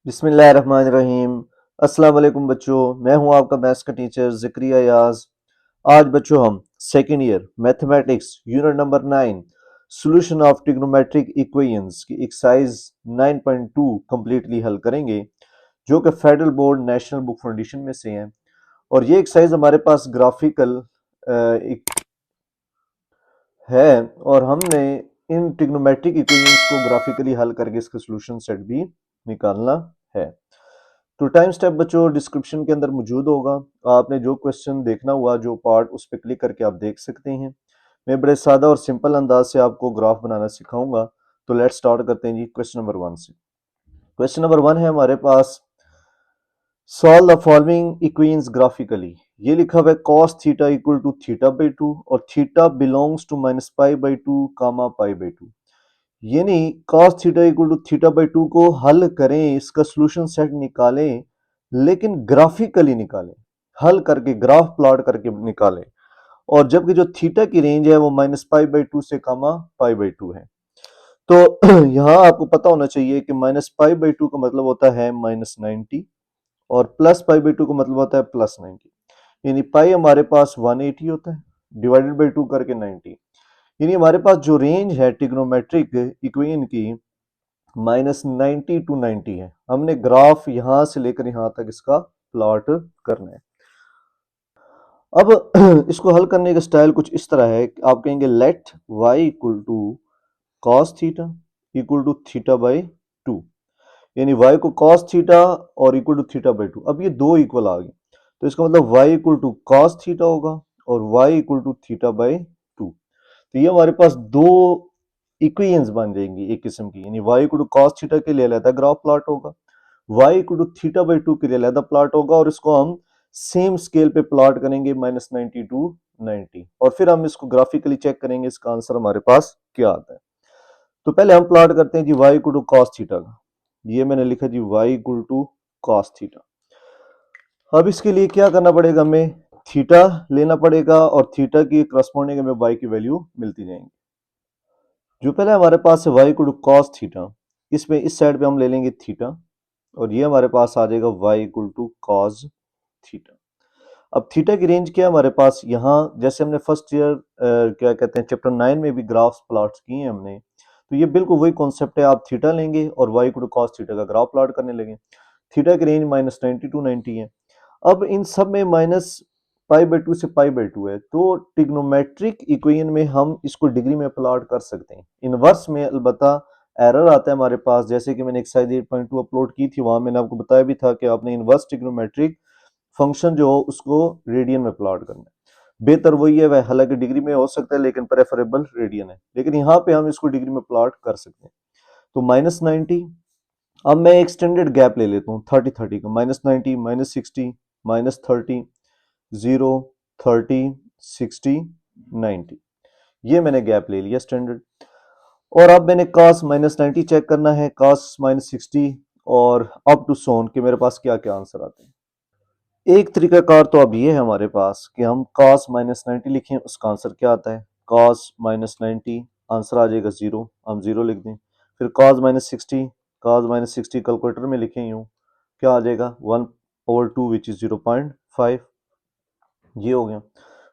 बिस्मिल्लाहिर्रहमानिर्रहीम। अस्सलाम वालेकुम बच्चों, मैं हूं आपका मैथ्स का टीचर ज़िक्रिया याज। आज बच्चों हम second year mathematics unit number 9 solution of trigonometric equations की एक्सरसाइज 9.2 कंप्लीटली हल करेंगे, जो कि federal board national book foundation में से है। और ये एक्सरसाइज हमारे पास ग्राफिकल है और हमने इन ट्रिग्नोमेट्रिक इक्वेशंस को ग्राफिकली हल करके इसका सॉल्यूशन सेट भी निकालना है। तो टाइम स्टेप बच्चों डिस्क्रिप्शन के अंदर मौजूद होगा। आपने जो क्वेश्चन देखना हुआ जो पार्ट उस पर क्लिक करके आप देख सकते हैं। मैं बड़े सादा और सिंपल अंदाज से आपको ग्राफ बनाना सिखाऊंगा। तो लेट्स स्टार्ट करते हैं जी क्वेश्चन नंबर 1 से। क्वेश्चन नंबर 1 है हमारे पास, solve the following equations graphically. ये लिखा हुआ है cos theta equal to theta by 2 और theta belongs to minus pi by 2 comma pi by 2। यानी cos theta equal to theta by 2 को हल करें, इसका सॉल्यूशन सेट निकालें, लेकिन ग्राफिकली निकालें, हल करके ग्राफ प्लॉट करके निकालें। और जबकि जो थीटा की रेंज है वो माइनस पाई बाई 2 से कामा पाई बाई 2 है। तो यहां आपको पता होना चाहिए कि माइनस पाई बाई 2 का मतलब होता है माइनस 90 और प्लस पाई बाई 2 का मतलब होता है प्लस 90। यानी पाई हमारे पास 180 होता है, डिवाइडेड बाई 2 करके 90। यानी हमारे पास जो रेंज है ट्रिग्नोमेट्रिक इक्वेशन की -90 टू 90 है। हमने ग्राफ यहां से लेकर यहां तक इसका प्लॉट करना है। अब इसको हल करने का स्टाइल कुछ इस तरह है कि आप कहेंगे let y equal to cos theta equal to theta by 2। यानी y को cos थीटा और इक्वल टू थीटा बाई 2। अब ये दो इक्वल आ गए, तो इसका मतलब y equal to cos theta होगा और y equal to theta by 2। तो ये हमारे पास दो इक्वेशंस बन जाएंगी एक किस्म की। यानी y equal to cos theta के लिए अलग ग्राफ प्लॉट होगा, y equal to theta by 2 के लिए अलग प्लॉट होगा, और इसको हम सेम स्केल पे प्लॉट करेंगे -90 टू 90, और फिर हम इसको ग्राफिकली चेक करेंगे इसका आंसर हमारे पास क्या आता है। तो पहले हम प्लॉट करते हैं जी y equal to cos theta का। ये मैंने लिखा जी y equal to cos theta. अब इसके लिए क्या करना पड़ेगा, हमें थीटा लेना पड़ेगा और थीटा की करस्पॉन्डिंग हमें y की वैल्यू मिलती जाएंगी। जो पहले हमारे पास है y equal to cos theta, इसमें इस साइड पे हम ले लेंगे थीटा और ये हमारे पास आ जाएगा y equal to cos theta. अब थीटा की रेंज क्या है हमारे पास, यहाँ जैसे हमने फर्स्ट ईयर क्या कहते हैं चैप्टर 9 में भी ग्राफ्स प्लॉट्स किए हैं हमने, तो ये बिल्कुल वही कॉन्सेप्ट है। आप थीटा लेंगे और y equal to cos theta का ग्राफ प्लॉट करने लगे। थीटा की रेंज -90 टू 90 है। अब इन सब में माइनस पाई बाई 2 से पाई बाई 2 है, तो ट्रिग्नोमेट्रिक इक्वेशन में हम इसको डिग्री में प्लॉट कर सकते हैं। इनवर्स में अलबत्ता एरर आता है हमारे पास, जैसे कि मैंने एक्सरसाइज 8.2 अपलोड की थी, वहां मैंने आपको बताया भी था कि आपने इनवर्स ट्रिग्नोमेट्रिक फंक्शन जो हो उसको रेडियन में प्लॉट करना है। बेहतर वही है, वह हालांकि डिग्री में हो सकता है लेकिन प्रेफरेबल रेडियन है, लेकिन यहाँ पे हम इसको डिग्री में प्लॉट कर सकते हैं। तो -90। अब मैं एक्सटेंडेड गैप ले लेता हूँ 30-30 का, -90 -60 -30 0 30 60 90। ये मैंने गैप ले लिया स्टैंडर्ड। और अब मैंने cos -90 चेक करना है, cos -60 और अप टू सोन कि मेरे पास क्या क्या आंसर आते हैं। एक तरीकाकार तो अब ये है हमारे पास कि हम cos -90 लिखें, उसका आंसर क्या आता है। cos -90 आंसर आ जाएगा 0, हम 0 लिख दें। फिर cos -60, cos -60 कैलकुलेटर में लिखें यूं, क्या आ जाएगा 1/2 विच इज 0.5। ये हो गया।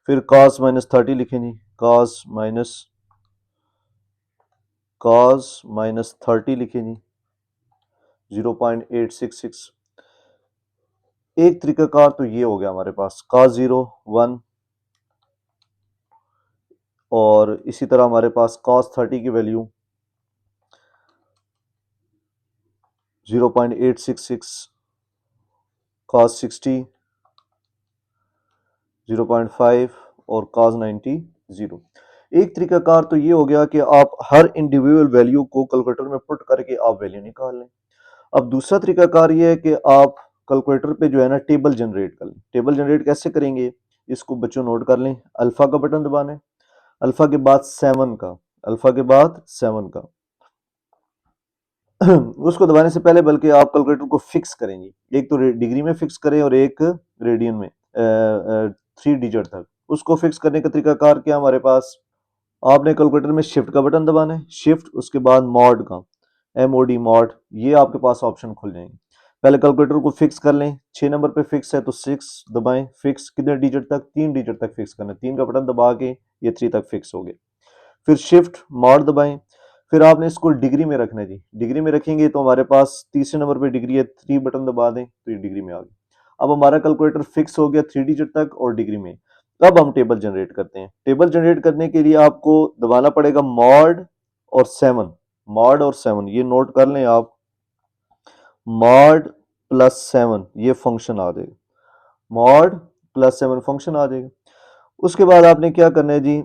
फिर cos -30 लिखें जी, cos -30 लिखें जी 0.866। एक तरीकाकार तो ये हो गया हमारे पास cos 0 1, और इसी तरह हमारे पास cos 30 की वैल्यू 0.866, cos 60 0.5 और cos 90 0। एक तरीकाकार तो ये हो गया कि आप हर इंडिविजुअल वैल्यू को कैलकुलेटर में पुट करके आप वैल्यू निकाल लें। अब दूसरा तरीकाकार ये है कि आप कैलकुलेटर पे जो है ना टेबल जनरेट कर लें। टेबल जनरेट कैसे करेंगे, इसको बच्चों नोट कर लें। अल्फा का बटन दबाना है, अल्फा के बाद 7 का, अल्फा के बाद 7 का उसको दबाने से पहले बल्कि आप कैलकुलेटर को फिक्स करेंगे, एक तो डिग्री में फिक्स करें और एक रेडियन में 3 डिजिट तक। उसको फिक्स करने का तरीकाकार क्या हमारे पास, आपने कैलकुलेटर में शिफ्ट का बटन दबाना है, शिफ्ट उसके बाद मॉड का, MOD मॉड, ये आपके पास ऑप्शन खुल जाएंगे। पहले कैलकुलेटर को फिक्स कर लें, 6 नंबर पे फिक्स है तो 6 दबाएं, फिक्स कितने डिजिट तक, 3 डिजिट तक फिक्स करना है, 3 का बटन दबा के ये 3 तक फिक्स हो गया। फिर शिफ्ट मॉड दबाएं, फिर आपने इसको डिग्री में रखना है जी, डिग्री में रखेंगे तो हमारे पास तीसरे नंबर पे डिग्री है, 3 बटन दबा दें तो ये डिग्री में आ गई। अब हमारा कैलकुलेटर फिक्स हो गया 3 डिजिट तक और डिग्री में। अब हम टेबल जनरेट करते हैं। टेबल जनरेट करने के लिए आपको दबाना पड़ेगा मॉड और 7, मॉड और 7 ये नोट कर लें आप, मॉड प्लस 7 ये फंक्शन आ जाएगा, मॉड प्लस 7 फंक्शन आ जाएगा। उसके बाद आपने क्या करना है जी,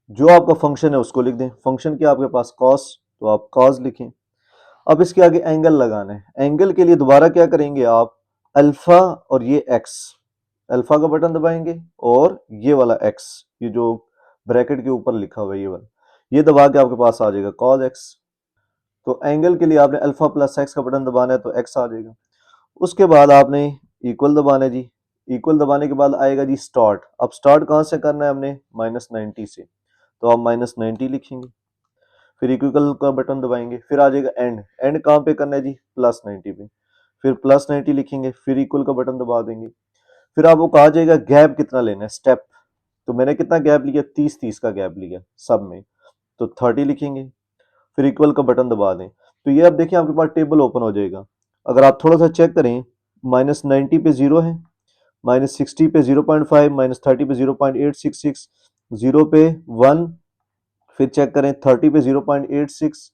जो आपका फंक्शन है उसको लिख दें। फंक्शन क्या आपके पास कॉस, तो आप कॉस लिखें। अब इसके आगे एंगल लगाना है। एंगल के लिए दोबारा क्या करेंगे आप, अल्फा और ये एक्स, अल्फा का बटन दबाएंगे और ये वाला एक्स, ये जो ब्रैकेट के ऊपर लिखा हुआ है ये वाला, ये दबा के आपके पास आ जाएगा कॉस एक्स। तो एंगल के लिए आपने अल्फा प्लस एक्स का बटन दबाना है तो एक्स आ जाएगा। उसके बाद आपने इक्वल दबाना है जी, इक्वल दबाने के बाद आएगा जी स्टार्ट। अब स्टार्ट कहाँ से करना है हमने, -90 से, तो आप -90 लिखेंगे, फिर इक्वल का बटन दबाएंगे, फिर आ जाएगा एंड। एंड कहाँ पे करना है जी, +90 पे, फिर +90 लिखेंगे, फिर इक्वल का बटन दबा देंगे। फिर आपको कहा जाएगा गैप कितना लेना है, स्टेप। तो मैंने कितना गैप लिया, 30-30 का गैप लिया सब में, तो 30 लिखेंगे, फिर इक्वल का बटन दबा दें। तो ये अब देखिए आपके पास टेबल ओपन हो जाएगा। अगर आप थोड़ा सा चेक करें, -90 पे 0 है, -60 पे 0.5, -30 पे 0.866, 0 पे 1, फिर चेक करें 30 पे 0.86,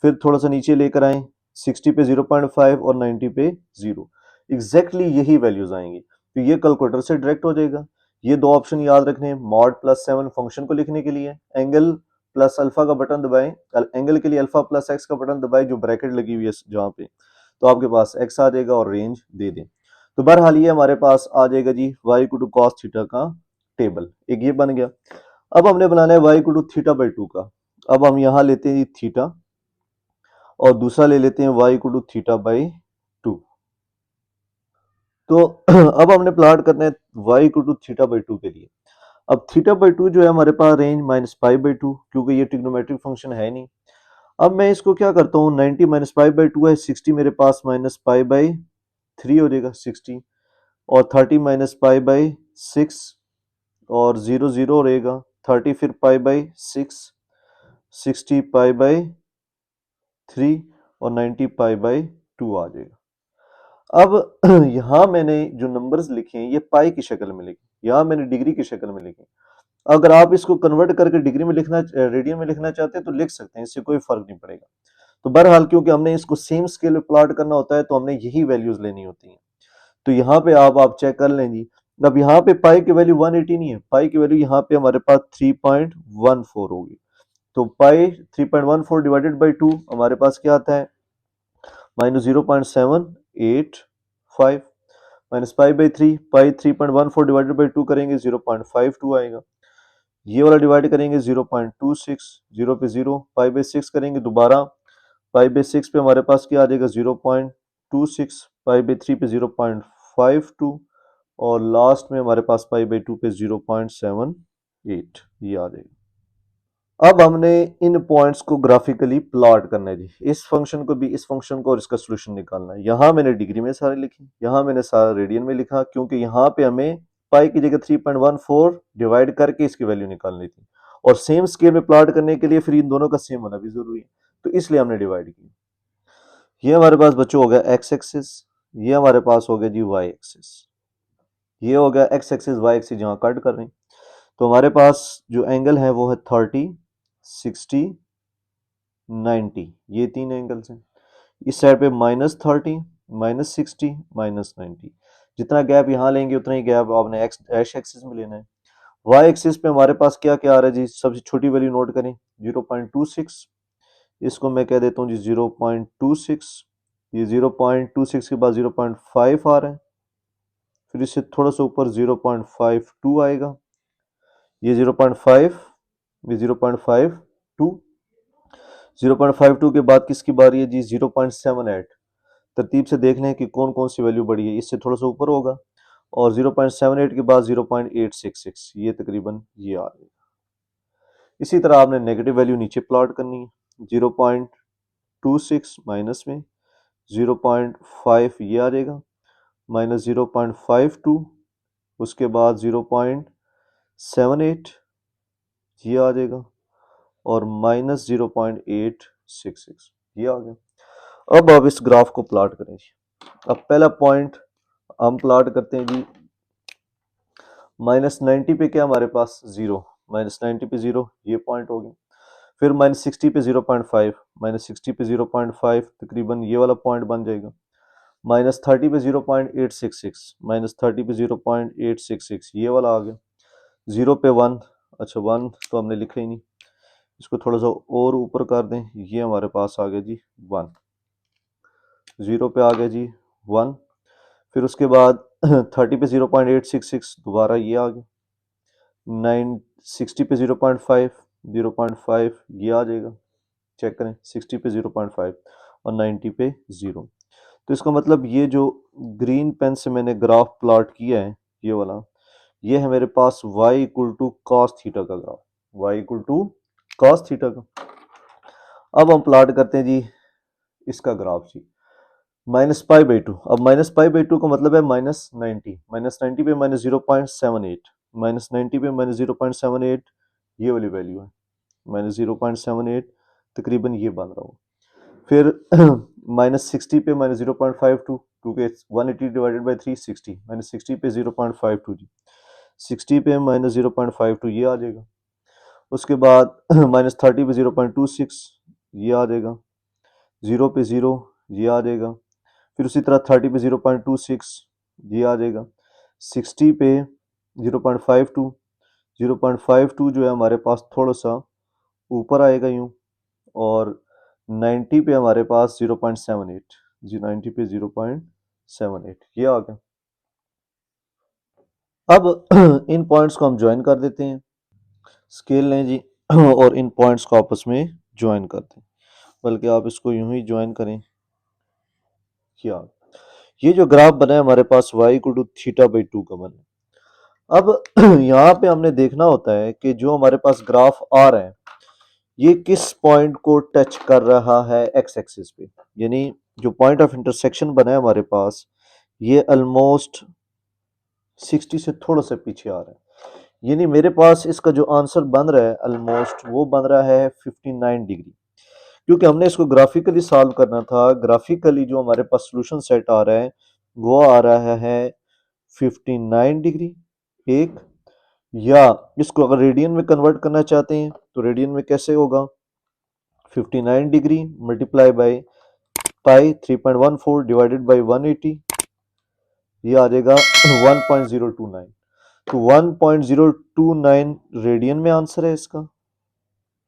फिर थोड़ा सा नीचे लेकर आए 60 पे 0.5 और 90 पे 0, एग्जैक्टली यही वैल्यूज आएंगी। तो ये कैलकुलेटर से डायरेक्ट हो जाएगा। ये दो ऑप्शन याद रखने, मॉड प्लस 7 फंक्शन को लिखने के लिए, एंगल प्लस अल्फा का बटन दबाएं, एंगल के लिए अल्फा प्लस एक्स का बटन दबाएं जो ब्रैकेट लगी हुई है जहाँ पे, तो आपके पास एक्स आ जाएगा और रेंज दे दें। तो बहरहाल ये हमारे पास आ जाएगा जी y equal to cos theta का टेबल, एक ये बन गया। अब हमने बनाना है y equal to theta by 2 का। अब हम यहां लेते हैं थीटा और दूसरा ले लेते हैं y equal to theta by 2। तो अब हमने प्लॉट करना है y equal to theta by 2 के लिए। अब थीटा बाई 2 जो है हमारे पास रेंज -π/2, क्योंकि ये ट्रिग्नोमेट्रिक फंक्शन है नहीं। अब मैं इसको क्या करता हूँ, 90 -π/2 है, 60 मेरे पास -π/3 हो जाएगा 60, और 30 -π/6 और 0 0 रहेगा, 30 फिर π/6, 60 π/3 और 90 π/2 आ जाएगा। अब यहाँ मैंने जो नंबर्स लिखे हैं ये पाई की शक्ल में लिखे, यहाँ मैंने डिग्री की शक्ल में लिखे। अगर आप इसको कन्वर्ट करके डिग्री में लिखना, रेडियन में लिखना चाहते हैं तो लिख सकते हैं, इससे कोई फर्क नहीं पड़ेगा। तो बहरहाल क्योंकि हमने इसको सेम स्केल पे प्लॉट करना होता है तो हमने यही वैल्यूज लेनी होती हैं। तो यहाँ पे आप चेक कर लें जी। अब यहाँ पे पाई की वैल्यू 180 नहीं है, पाई की वैल्यू यहाँ पे हमारे पास 3.14 होगी। तो पाई 3.14 डिवाइडेड बाई 2 हमारे पास क्या आता है, -0.785, minus pi by 3, pi 3.14 divided by 2 करेंगे 0.52 आएगा। ये वाला डिवाइड करेंगे 0.26, 0 पे 0, पाई बाई 6 करेंगे दोबारा, पाई बाई 6 पे हमारे पास क्या आ जाएगा 0.26, पाई बाई 3 पे 0.52 और लास्ट में हमारे पास पाई बाई 2 पे 0.78 ये आ जाएगा। अब हमने इन पॉइंट्स को ग्राफिकली प्लॉट करना है जी, इस फंक्शन को भी, इस फंक्शन को और इसका सोल्यूशन निकालना है। यहाँ मैंने डिग्री में सारे लिखे, यहाँ मैंने सारा रेडियन में लिखा, क्योंकि यहाँ पे हमें पाई की जगह 3.14 डिवाइड करके इसकी वैल्यू निकालनी थी, और सेम स्केल में प्लॉट करने के लिए फिर इन दोनों का सेम होना भी जरूरी है, तो इसलिए हमने डिवाइड किया। ये हमारे पास बच्चों हो गया एक्स एक्सिस, ये हमारे पास हो गया जी वाई एक्सिस, ये हो गया एक्स एक्सिस वाई एक्सिस जहाँ कट कर रहे हैं। तो हमारे पास जो एंगल है वो है 30, 60, 90, ये तीन एंगल्स हैं। इस साइड पे -30, -60, -90, जितना गैप यहाँ लेंगे उतना ही गैप आपने एक्स डैश एक्सिस में लेना है। वाई एक्सिस पे हमारे पास क्या क्या आ रहा है जी, सबसे छोटी वैल्यू नोट करें 0.26, इसको मैं कह देता हूँ जी 0.26, ये 0.26 के बाद 0.5 आ रहा है, फिर इससे थोड़ा सा ऊपर 0.52 आएगा, ये 0.5, ये 0.52, 0.52 के बाद किसकी बारी है जी 0.78। तरतीब से देख लें कि कौन कौन सी वैल्यू बढ़ी है, इससे थोड़ा सा ऊपर होगा, और 0.78 के बाद 0.866, ये तकरीबन ये आ गया। इसी तरह आपने नेगेटिव वैल्यू नीचे प्लॉट करनी है, 0.26 माइनस में, 0.5 ये आ जाएगा, माइनस 0.52, उसके बाद 0.78 ये आ जाएगा, और माइनस 0.866 ये आ गया। अब इस ग्राफ को प्लॉट करें जी। अब पहला पॉइंट हम प्लॉट करते हैं जी, -90 पे क्या हमारे पास 0, -90 पे 0 ये पॉइंट हो गया। फिर -60 पे 0.5, -60 पे 0.5 तकरीबन ये वाला पॉइंट बन जाएगा। -30 पे 0.866, -30 पे 0.866 ये वाला आ गया। 0 पे 1, अच्छा 1 तो हमने लिखा ही नहीं, इसको थोड़ा सा और ऊपर कर दें, ये हमारे पास आ गया जी 1। 0 पे आ गया जी 1, फिर उसके बाद 30 पे 0.866 दोबारा ये आ गया। 60 पे 0.5, 0.5 ये आ जाएगा, चेक करें 60 पे 0.5 और 90 पे 0। तो इसका मतलब ये जो ग्रीन पेन से मैंने ग्राफ प्लॉट किया है ये वाला, ये है मेरे पास y equal to cos theta का graph, y equal to cos theta का। अब हम प्लॉट करते हैं जी इसका ग्राफ जी, -π/2। अब -π/2 का मतलब है -90, -90 पे -0.78, -90 पे -0.78 ये वाली वैल्यू है, -0.78 तकरीबन ये बन रहा हो। फिर -60 पे -0.52, क्योंकि 180 डिवाइडेड बाई 360, -60 पे 0.52 जी, 60 पे -0.52 ये आ जाएगा। उसके बाद -30 पे 0.26 ये आ जाएगा, 0 पे 0 ये आ जाएगा, फिर उसी तरह 30 पे 0.26 ये आ जाएगा, 60 पे 0.52, 0.52 जो है हमारे पास थोड़ा सा ऊपर आएगा यूं, और 90 पे हमारे पास 0.78 जी, 90 पे 0.78 ये आ गया। अब इन पॉइंट्स को हम ज्वाइन कर देते हैं, स्केल लें जी और इन पॉइंट्स को आपस में ज्वाइन करते हैं, बल्कि आप इसको यूं ही ज्वाइन करें। क्या ये जो ग्राफ बना है हमारे पास y इक्वल टू θ/2 का बना है। अब यहाँ पे हमने देखना होता है कि जो हमारे पास ग्राफ आ रहा है ये किस पॉइंट को टच कर रहा है एक्स एक्सिस पे, यानी जो पॉइंट ऑफ इंटरसेक्शन बना है हमारे पास ये ऑलमोस्ट 60 से थोड़ा सा पीछे आ रहा है, यानी मेरे पास इसका जो आंसर बन रहा है ऑलमोस्ट वो बन रहा है 59 डिग्री। क्योंकि हमने इसको ग्राफिकली सॉल्व करना था, ग्राफिकली जो हमारे पास सोल्यूशन सेट आ रहा है वो आ रहा है 59 डिग्री एक, या इसको अगर रेडियन में कन्वर्ट करना चाहते हैं तो रेडियन में कैसे होगा, 59 degree multiply by pi 3.14 divided by 180, ये आ जाएगा 1.029। तो 1.029 रेडियन में आंसर है इसका,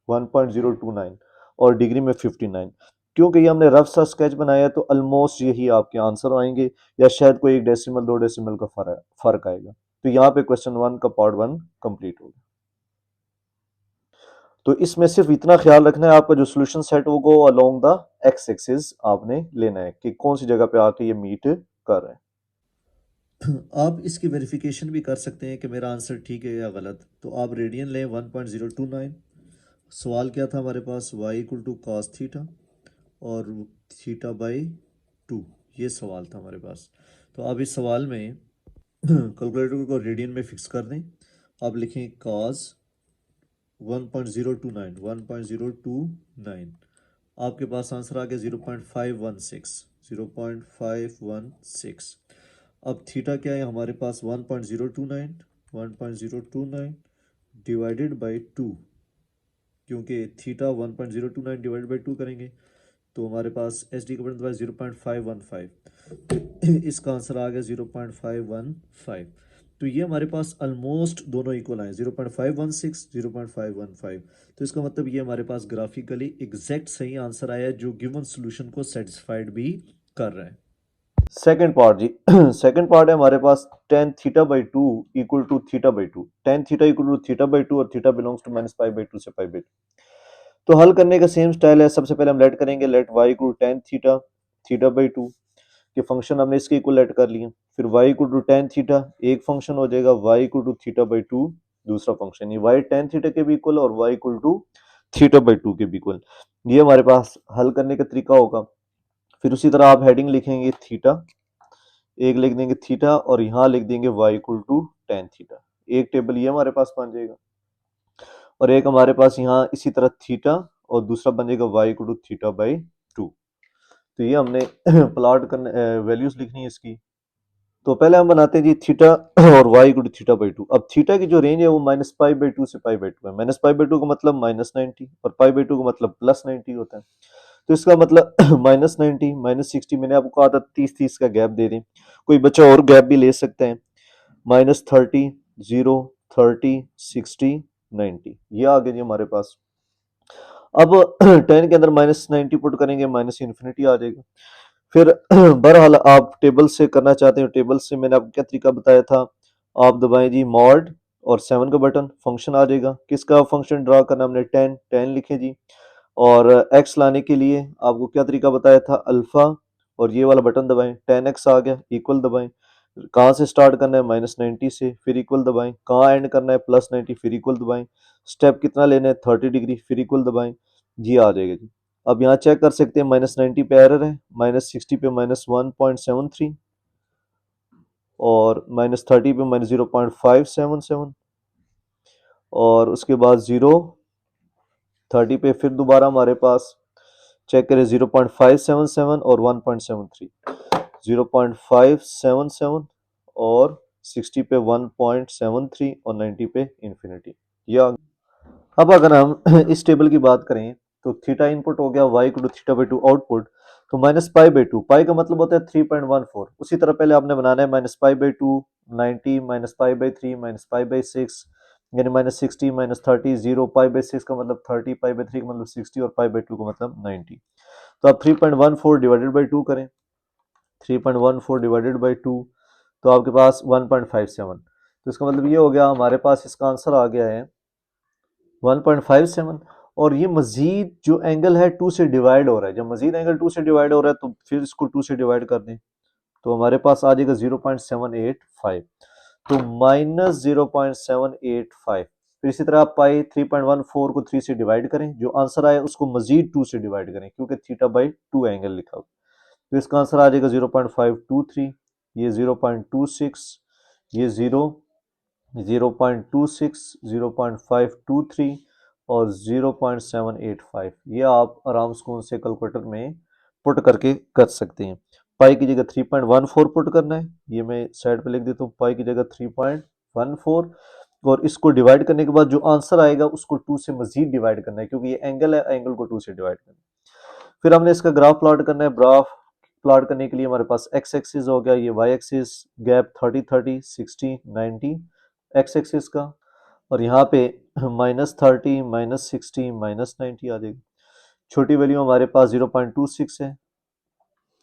1.029 और डिग्री में 59। क्योंकि ये हमने रफ सा स्केच बनाया है तो ऑलमोस्ट यही आपके आंसर आएंगे, या शायद कोई एक डेसिमल 2 डेसिमल का फर्क आएगा। तो यहाँ पे क्वेश्चन 1 का पार्ट 1 कंप्लीट हो गया। तो इसमें सिर्फ इतना ख्याल रखना है आपका जो सोल्यूशन सेट वो go along the x axis आपने लेना है कि कौन सी जगह पे आके ये मीट कर रहा है। आप इसकी वेरिफिकेशन भी कर सकते हैं कि मेरा आंसर ठीक है या गलत। तो आप रेडियन लें 1.029, सवाल क्या था हमारे पास, y equal to cos theta और θ/2 ये सवाल था हमारे पास। तो आप इस सवाल में कैलकुलेटर को रेडियन में फिक्स कर दें, आप लिखें कॉस 1.029, आपके पास आंसर आ गया 0.516। अब थीटा क्या है हमारे पास 1.029 डिवाइडेड बाई 2, क्योंकि थीटा 1.029 डिवाइडेड बाई 2 करेंगे तो हमारे पास एस डी का बनता है 0.515, इसका आंसर आ गया 0.515। तो ये हमारे पास ऑलमोस्ट दोनों इक्वल आए, 0.516 0.515। तो इसका मतलब ये हमारे पास ग्राफिकली एग्जैक्ट सही आंसर आया है जो गिवन सोल्यूशन को सेटिस्फाइड भी कर रहा है। सेकेंड पार्ट जी, सेकेंड पार्ट है हमारे पास tan θ/2 equal to θ/2, tan θ equal to θ/2 और θ बिलोंग्स टू -π/2 से π/2। तो हल करने का सेम स्टाइल है, सबसे पहले हम लेट करेंगे, लेट y इक्वल tan θ/2 के फंक्शन हमने इसके इक्वल लेट कर लिए, फिर y इक्वल टू tan θ एक फंक्शन हो जाएगा, y इक्वल टू θ/2 दूसरा फंक्शन, ये y tan θ के भी इक्वल और y इक्वल टू θ/2 के भी इक्वल। ये हमारे पास हल करने का तरीका होगा। फिर उसी तरह आप हेडिंग लिखेंगे थीटा, एक लिख देंगे थीटा और यहाँ लिख देंगे y equal to tan theta. एक टेबल ये हमारे पास बन जाएगा और एक हमारे पास यहाँ इसी तरह थीटा और दूसरा बन जाएगा y equal to theta by two. तो ये हमने प्लॉट करने वैल्यूज लिखनी है इसकी। तो पहले हम बनाते हैं जी थीटा और y equal to theta by two. अब थीटा की जो रेंज है वो माइनस पाई बाई टू से पाई बाई टू है। माइनस पाई बाई टू का मतलब माइनस 90 और पाई बाई टू का मतलब प्लस 90 होता है। तो इसका मतलब माइनस 90 माइनस 60, मैंने आपको कहा था 30 का गैप दे दें, कोई बच्चा और गैप भी ले सकते हैं। माइनस 30, 0, 30, 60, 90, ये आ गया जी हमारे पास। अब 10 के अंदर माइनस 90 पुट करेंगे, माइनस इन्फिनिटी आ जाएगा। फिर बहरहाल आप टेबल से करना चाहते हो, टेबल से मैंने आपको क्या तरीका बताया था, आप दबाएं जी मॉड और 7 का बटन, फंक्शन आ जाएगा। किसका फंक्शन ड्रा करना, हमने 10 लिखे जी। और एक्स लाने के लिए आपको क्या तरीका बताया था, अल्फा और ये वाला बटन दबाएं, 10x आ गया, इक्वल दबाएं। कहाँ से स्टार्ट करना है, माइनस 90 से, फिर इक्वल दबाएं। कहाँ एंड करना है, प्लस 90, फिर इक्वल दबाएं। स्टेप कितना लेना है, 30 डिग्री, फिर इक्वल दबाएं। जी आ जाएगा जी। अब यहाँ चेक कर सकते हैं, माइनस 90 पे एरर है, माइनस 60 पे माइनस 1.73 और माइनस 30 पे माइनस 0.577 और उसके बाद 30 पे फिर दोबारा हमारे पास चेक करें 0.577 और 1.73, 0.577 और 60 पे 1.73 और 90 पे इंफिनिटी। या अब अगर हम इस टेबल की बात करें तो थीटा इनपुट हो गया, y equal to theta by two output, तो minus pi by two, pi का मतलब होता है 3.14। उसी तरह पहले आपने बनाना है minus pi by two, 90 minus pi by three minus pi by six, यानी minus 60 minus 30, 0 pi by six का मतलब 30, पाई बाई थ्री का मतलब 60 और पाई बाई टू का मतलब 90। तो आप 3.14 डिवाइडेड बाई टू करें, 3.14 डिवाइडेड बाई टू तो आपके पास 1.57। तो इसका मतलब ये हो गया हमारे पास इसका आंसर आ गया है 1.57। और ये मजीद जो एंगल है 2 से डिवाइड हो रहा है, जब मजीद एंगल 2 से डिवाइड हो रहा है तो फिर इसको 2 से डिवाइड कर दें तो हमारे पास आ जाएगा 0.785, तो माइनस 0.785। फिर इसी तरह आप पाई 3.14 को 3 से डिवाइड करें, जो आंसर आए उसको मजीद 2 से डिवाइड करें क्योंकि थीटा बाई 2 एंगल लिखा हुआ। तो इसका आंसर आ जाएगा 0.523, ये 0.26, ये 0.26, 0.523 और 0.785। ये आप आराम से कैलकुलेटर में पुट करके कर सकते हैं। पाई की जगह 3.14 पुट करना है, ये मैं साइड पे लिख देता हूँ, पाई की जगह 3.14 और इसको डिवाइड करने के बाद जो आंसर आएगा उसको 2 से मजीद डिवाइड करना है क्योंकि ये एंगल है, एंगल को 2 से डिवाइड करना है। फिर हमने इसका ग्राफ प्लॉट करना है। ग्राफ प्लॉट करने के लिए हमारे पास एक्स एक्सिस हो गया, ये y axis gap 30 30 60 90 x axis का, और यहाँ पे माइनस 30 माइनस 60 माइनस 90 आ जाएगी। छोटी वैल्यू हमारे पास 0.26 है,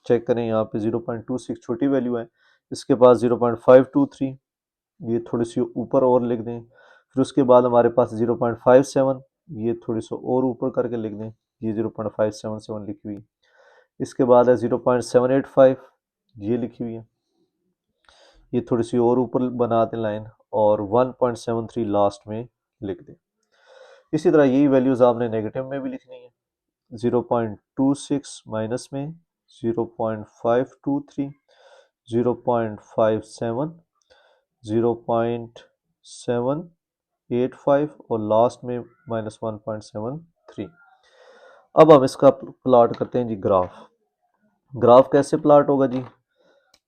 चेक करें यहाँ पे 0.26 छोटी वैल्यू है। इसके पास 0.523, ये थोड़ी सी ऊपर और लिख दें। फिर उसके बाद हमारे पास 0.57, ये थोड़ी सी और ऊपर करके लिख दें, ये 0.577 लिखी हुई है। इसके बाद है 0.785, ये लिखी हुई है, ये थोड़ी सी और ऊपर बना दें लाइन, और 1.73 लास्ट में लिख दें। इसी तरह यही वैल्यूज आपने नेगेटिव में भी लिखनी है, 0.26 माइनस में 0.523, 0.57, 0.785 और लास्ट में माइनस 1.73। अब हम इसका प्लॉट करते हैं जी ग्राफ। ग्राफ कैसे प्लॉट होगा जी,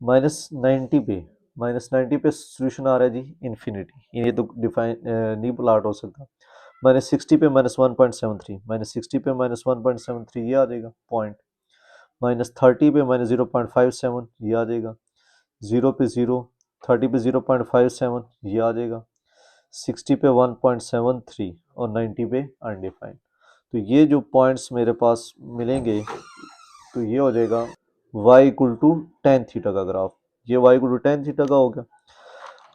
माइनस 90 पे, माइनस 90 पे सोल्यूशन आ रहा है जी इन्फिनिटी, ये तो डिफाइन नहीं प्लॉट हो सकता। माइनस 60 पे माइनस 1.73, माइनस 60 पे माइनस 1.73 ये आ जाएगा पॉइंट। माइनस 30 पे माइनस 0.57 ये आ जाएगा। 0 पे 0, 30 पे 0.57 ये आ जाएगा। 60 पे 1.73 और 90 पे अनडिफाइंड। तो ये जो पॉइंट्स मेरे पास मिलेंगे तो ये हो जाएगा y equal to tan theta का ग्राफ, ये y equal to tan theta का हो गया।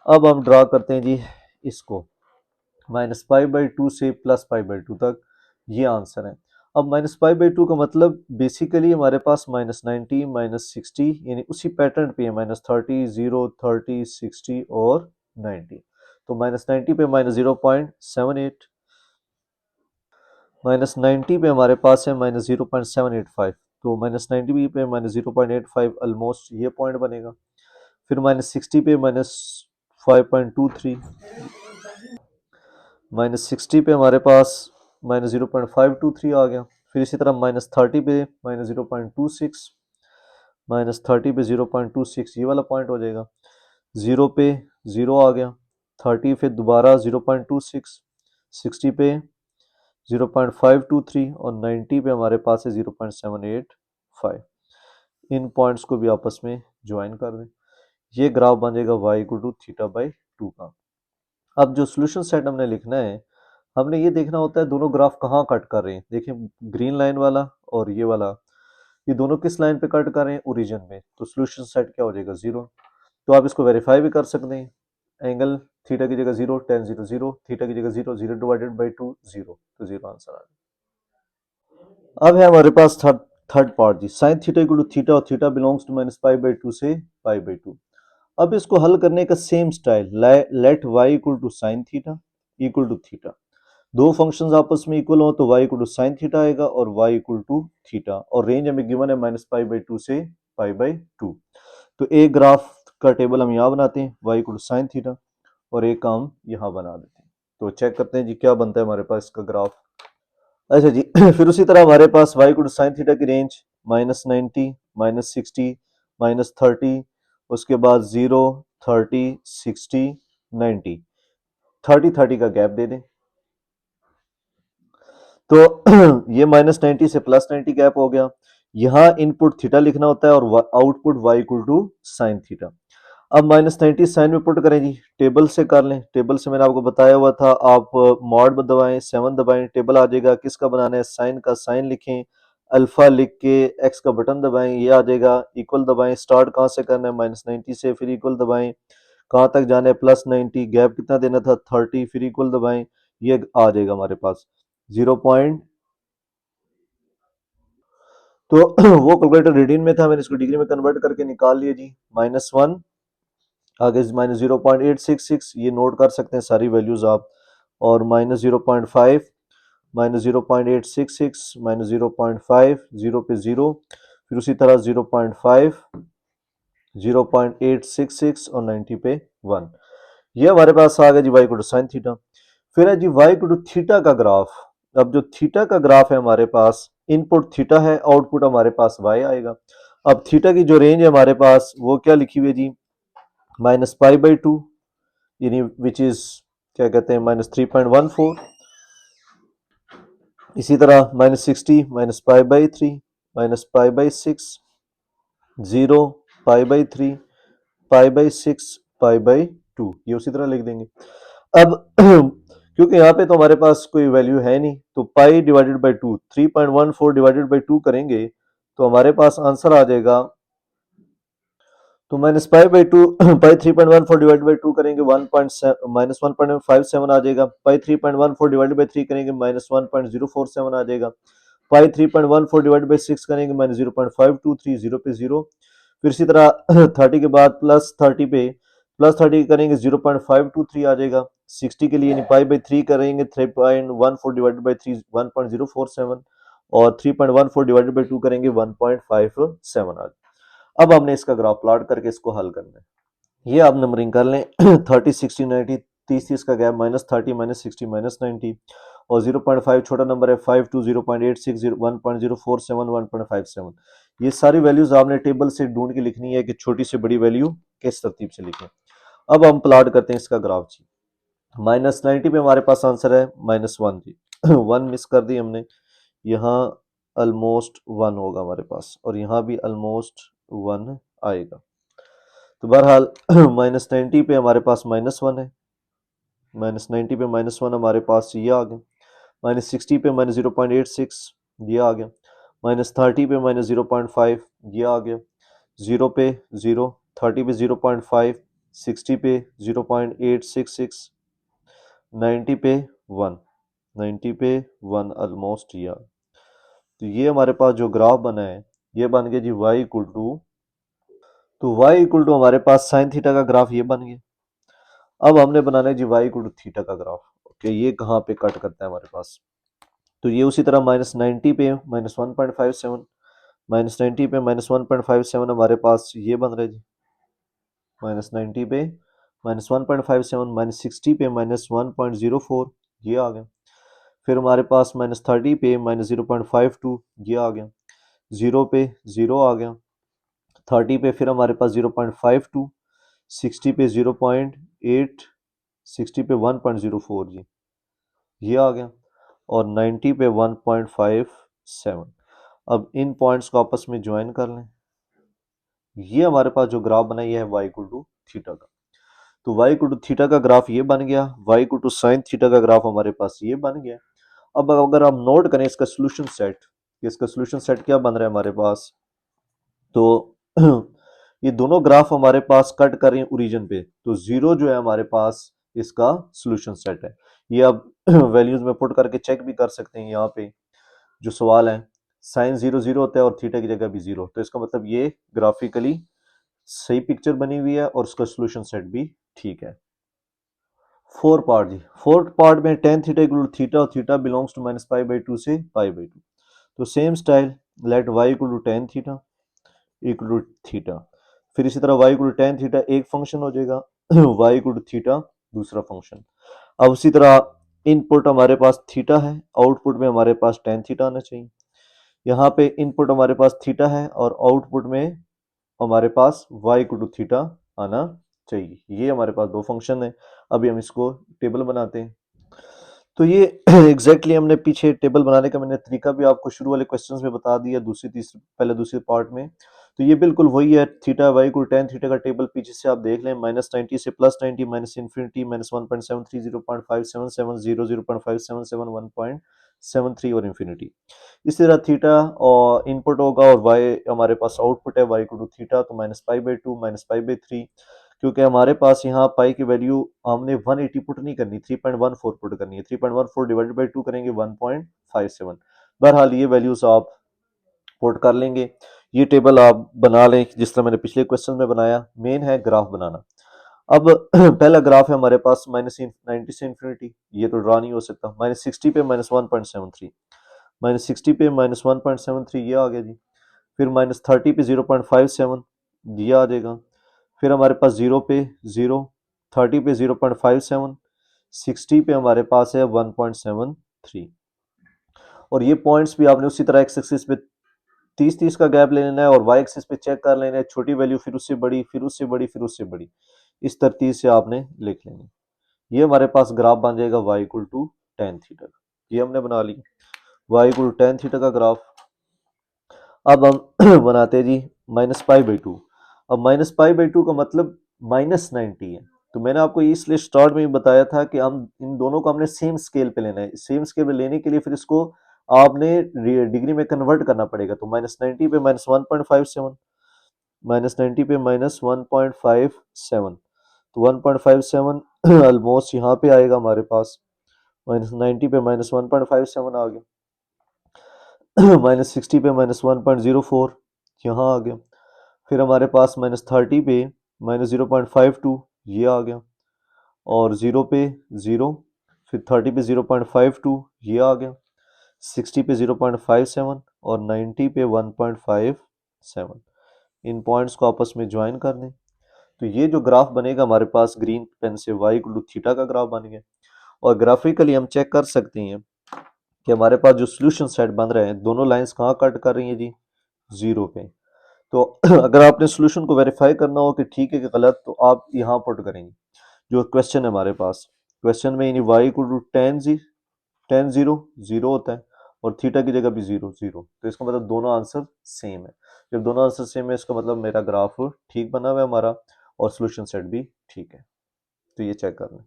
अब हम ड्रा करते हैं जी इसको, माइनस पाई बाई टू से प्लस पाई बाई टू तक, ये आंसर है। अब माइनस पाई बाई टू का मतलब बेसिकली हमारे पास माइनस 90 माइनस 60, यानी उसी पैटर्न पे है, माइनस 30, 0, 30, 60 और 90। तो माइनस 90 पे माइनस 0.78, माइनस 90 पे हमारे पास है माइनस 0.785, तो -90 पे -0.85 ऑलमोस्ट ये पॉइंट बनेगा। फिर -60 पे -5.23, -60 पे हमारे पास -0.523 आ गया। फिर इसी तरह -30 पे -0.26, -30 पे 0.26 ये वाला पॉइंट हो जाएगा। 0 पे 0 आ गया, 30 पे दोबारा 0.26, 60 पे 0.523 और 90 पे हमारे पास है 0.785। इन पॉइंट्स को भी आपस में ज्वाइन कर दें, ये ग्राफ बन जाएगा y equal to theta by 2 का। अब जो सोल्यूशन सेट हमने लिखना है, हमने ये देखना होता है दोनों ग्राफ कहाँ कट कर रहे हैं। देखिए ग्रीन लाइन वाला और ये वाला, ये दोनों किस लाइन पे कट कर रहे हैं, ओरिजिन में। तो सोल्यूशन सेट क्या हो जाएगा, 0। तो आप इसको वेरीफाई भी कर सकते हैं। एंगल थीटा की जगह 0, tan 0 0, थीटा की जगह 0, 0 डिवाइडेड बाई 2 0, तो 0 आंसर आ गया। अब है हमारे पास थर्ड पार्ट जी, sine theta equal to theta और थीटा बिलोंग्स टू -π/2 से π/2। अब इसको हल करने का same style, let y equal to sine theta equal to theta. दो फंक्शंस आपस में इक्वल हो तो y equal to sine theta आएगा और y इक्वल टू थीटा, और रेंज हमें गिवन है -π/2 से π/2। तो एक ग्राफ का टेबल हम यहाँ बनाते हैं, y equal to sine theta, और एक का हम यहाँ बना देते हैं। तो चेक करते हैं जी क्या बनता है हमारे पास इसका ग्राफ। अच्छा जी फिर उसी तरह हमारे पास y equal to sine theta की रेंज -90, -60, -30, उसके बाद 0, 30, 60, 90, 30 का गैप दे दें। तो ये -90 से +90 गैप हो गया। यहाँ इनपुट थीटा लिखना होता है और output y equal to sine theta. अब -90 साइन में पुट करें जी, टेबल से कर लें। टेबल से मैंने आपको बताया हुआ था, आप मॉड दबाएं, 7 दबाएं, टेबल आ जाएगा। किसका बनाना है, साइन का। साइन लिखें, अल्फा लिख के एक्स का बटन दबाएं, ये आ जाएगा। इक्वल दबाएं, स्टार्ट कहाँ से करना है, -90 से, फिर इक्वल दबाएं, कहाँ तक जाना है, +90, गैप कितना देना था, 30, फिर इक्वल दबाएं, ये आ जाएगा हमारे पास 0 पॉइंट। तो वो कैलकुलेटर रीडिंग में था, मैंने इसको डिग्री में कन्वर्ट करके निकाल लिया जी। -1, आगे -0.866, ये नोट कर सकते हैं सारी वैल्यूज आप, और -0.5, -0.866, -0.5, 0 पे 0, फिर उसी तरह 0.5, 0.866 और 90 पे 1। ये हमारे पास आ गया जी y equal to sine theta. फिर है जी y इक्वल टू थीटा का ग्राफ। अब जो थीटा का ग्राफ है हमारे पास, इनपुट थीटा है, आउटपुट हमारे पास y आएगा। अब थीटा की जो रेंज है हमारे पास वो क्या लिखी हुई है जी, -π/2, यानी विच इज क्या कहते हैं -3.14। इसी तरह -60, -π/3, -π/6, 0, π/3, π/6, π/2, ये उसी तरह लिख देंगे। अब क्योंकि यहाँ पे तो हमारे पास कोई वैल्यू है नहीं, तो पाई डिवाइडेड बाई 2, 3.14 डिवाइडेड बाई 2 करेंगे तो हमारे पास आंसर आ जाएगा। तो -π/2 पाई 3.14 डिवाइडेड बाई 2 करेंगे 1.57 आ जाएगा। पाई 3.14 डिवाइडेड बाई 3 करेंगे -1.047 आ जाएगा। पाई 3.14 डिवाइडेड बाई 6 करेंगे -0.523, 0 पे 0। फिर इसी तरह 30 के बाद +30 करेंगे 0.523 आ जाएगा। 60 के लिए पाई बाई 3 करेंगे 3.14 डिवाइडेड बाई 3 1.047, और 3.14 डिवाइडेड बाई 2 करेंगे 1.57 आ जाएगा। अब हमने इसका ग्राफ प्लॉट करके इसको हल करना है। ये आप नंबरिंग कर लें 30, 60, 90, 30 का गैप, -30, -60, -90, और 0.5 छोटा नंबर है, 5 2, 0.86, 1.047, 1.57। ये सारी वैल्यूज आपने टेबल से ढूंढ के लिखनी है कि छोटी से बड़ी वैल्यू किस तरतीब से लिखें। अब हम प्लॉट करते हैं इसका ग्राफ जी। -90 पे हमारे पास आंसर है -1 जी 1 मिस कर दी हमने, यहाँ ऑलमोस्ट 1 होगा हमारे पास, और यहाँ भी ऑलमोस्ट 1 आएगा। तो बहरहाल -90 पे हमारे पास -1 है, -90 पे -1 हमारे पास ये आ गया। -60 पे -0.86 ये आ गया। -30 पे -0.5 ये आ गया। 0 पे 0, 30 पे 0.5, 60 पे 0.866, 90 पे 1, 90 पे 1 ऑलमोस्ट ये। तो ये हमारे पास जो ग्राफ बना है ये बन गया जी y इक्वल टू, तो y इक्वल टू हमारे पास साइन थीटा का ग्राफ ये बन गया। अब हमने बनाना है जी y इक्वल टू थीटा का ग्राफ। ओके, ये कहाँ पे कट करता है हमारे पास, तो ये उसी तरह -90 पे -1.57, -90 पे -1.57 हमारे पास ये बन रहा है जी, -90 पे -1.57, -60 पे -1.04 ये आ गया। फिर हमारे पास -30 पे -0.52 ये आ गया। 0 पे 0 आ गया। 30 पे फिर हमारे पास 0.52, 60 पे 0.8, 60 पे 1.04 जी ये आ गया, और 90 पे 1.57। अब इन पॉइंट्स को आपस में ज्वाइन कर लें। ये हमारे पास जो ग्राफ बना ये है y इक्वल टू थीटा का। तो y इक्वल टू थीटा का ग्राफ ये बन गया, y equal to sine theta का ग्राफ हमारे पास ये बन गया। अब अगर हम नोट करें इसका सोल्यूशन सेट, इसका सोल्यूशन सेट क्या बन रहा है हमारे पास, तो ये दोनों ग्राफ हमारे पास कट कर रहे हैं ओरिजिन पे, तो जीरो जो है हमारे पास इसका सोल्यूशन सेट है। ये आप वैल्यूज में पुट करके चेक भी कर सकते हैं। यहाँ पे जो सवाल है साइन 0 0 होता है और थीटा की जगह भी 0, तो इसका मतलब ये ग्राफिकली सही पिक्चर बनी हुई है और उसका सोल्यूशन सेट भी ठीक है। फोर्थ पार्ट जी, फोर्थ पार्ट में tan theta equal to theta और थीटा बिलोंग्स टू -π/2 से π/2। तो same style, let y equal to tan theta equal to theta, फिर इसी तरह y equal to tan theta एक फंक्शन हो जाएगा, y इक्वल टू थीटा दूसरा फंक्शन। अब उसी तरह इनपुट हमारे पास थीटा है, आउटपुट में हमारे पास टेन थीटा आना चाहिए। यहाँ पे इनपुट हमारे पास थीटा है और आउटपुट में हमारे पास y इक्वल टू थीटा आना चाहिए। ये हमारे पास दो फंक्शन है। अभी हम इसको टेबल बनाते हैं। तो ये एग्जैक्टली हमने पीछे टेबल बनाने का मैंने तरीका भी आपको शुरू वाले क्वेश्चंस में बता दिया, दूसरी तीसरी पहले दूसरे पार्ट में। तो ये बिल्कुल वही है, theta y equal tan theta का टेबल पीछे से आप देख लें, -90 से +90, माइनस इन्फिनिटी -1.73, 0.577, 0, 0.577, 1.73 और इन्फिनिटी। इस तरह थीटा और इनपुट होगा और वाई हमारे पास आउटपुट है, वाई इक्वल टू थीटा, तो -π/2 -π/3, क्योंकि हमारे पास यहाँ पाई की वैल्यू हमने 180 पुट नहीं करनी, 3.14 पुट करनी है। 3.14 डिवाइडेड बाई 2 करेंगे 1.57। बहरहाल ये वैल्यूज आप पुट कर लेंगे। ये टेबल आप बना लें जिस तरह मैंने पिछले क्वेश्चन में बनाया। मेन है ग्राफ बनाना। अब पहला ग्राफ है हमारे पास -90 से इन्फिनिटी, ये तो ड्रा नहीं हो सकता। -60 पे -1.73, -60 पे -1.73 ये आ गया जी। फिर -30 पे 0.57 ये आ जाएगा। फिर हमारे पास 0 पे 0, 30 पे 0.57, 60 पे हमारे पास है 1.73। और ये पॉइंट्स भी आपने उसी तरह एक्स एक्सिस पे 30-30 का गैप ले लेना है और वाई एक्सिस पे चेक कर लेना है, छोटी वैल्यू फिर उससे बड़ी, फिर उससे बड़ी, फिर उससे बड़ी, इस तरतीब से आपने लिख लेनी। ये हमारे पास ग्राफ बन जाएगा y equal to tan theta का। ये हमने बना लिया y equal to tan theta का ग्राफ। अब हम बनाते हैं जी -π/2। अब -π/2 का मतलब -90 है। तो मैंने आपको इसलिए स्टार्ट में भी बताया था कि हम इन दोनों को हमने सेम स्केल पे लेना है। सेम स्केल पे लेने के लिए फिर इसको आपने डिग्री में कन्वर्ट करना पड़ेगा। तो -90 पे -1.57, -90 पे -1.57, तो 1.57 ऑलमोस्ट यहाँ पे आएगा हमारे पास। -90 पे -1.57 आ गया। -60 पे -1.04 यहाँ आ गया। फिर हमारे पास -30 पे -0.52 ये आ गया, और 0 पे 0, फिर 30 पे 0.52 ये आ गया, 60 पे 0.57 और 90 पे 1.57। इन पॉइंट्स को आपस में ज्वाइन कर दें। तो ये जो ग्राफ बनेगा हमारे पास ग्रीन पेन से y इक्वल टू थीटा का ग्राफ बन गया। और ग्राफिकली हम चेक कर सकते हैं कि हमारे पास जो सोल्यूशन सेट बन रहे हैं, दोनों लाइंस कहाँ कट कर रही हैं जी, 0 पे। तो अगर आपने सोल्यूशन को वेरीफाई करना हो कि ठीक है कि गलत, तो आप यहाँ पुट करेंगे जो क्वेश्चन है हमारे पास। क्वेश्चन में यानी y इक्वल टू टेन 0 0 होता है और थीटा की जगह भी 0 0, तो इसका मतलब दोनों आंसर सेम है। जब दोनों आंसर सेम है इसका मतलब मेरा ग्राफ ठीक बना हुआ है हमारा, और सोल्यूशन सेट भी ठीक है। तो ये चेक कर लें।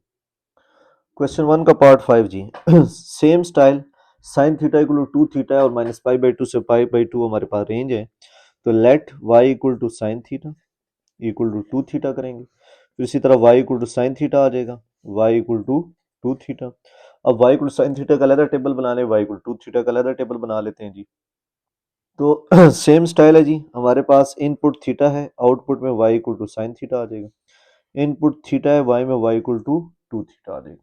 क्वेश्चन 1 का पार्ट 5 जी, same style, sine theta equal to 2 theta और -π/2 से π/2 हमारे पास रेंज है। तो let y equal to sine theta equal to 2 theta करेंगे। फिर इसी तरह y equal to sine theta आ जाएगा, y इक्वल टू 2 थीटा। अब y equal to sine theta का अलग टेबल बना ले, y इक्वल टू 2 थीटा का अलग टेबल बना लेते हैं जी। तो सेम स्टाइल है जी, हमारे पास इनपुट थीटा है, आउटपुट में y equal to sine theta आ जाएगा। इनपुट थीटा है, y में y इक्वल टू 2 थीटा आ जाएगा।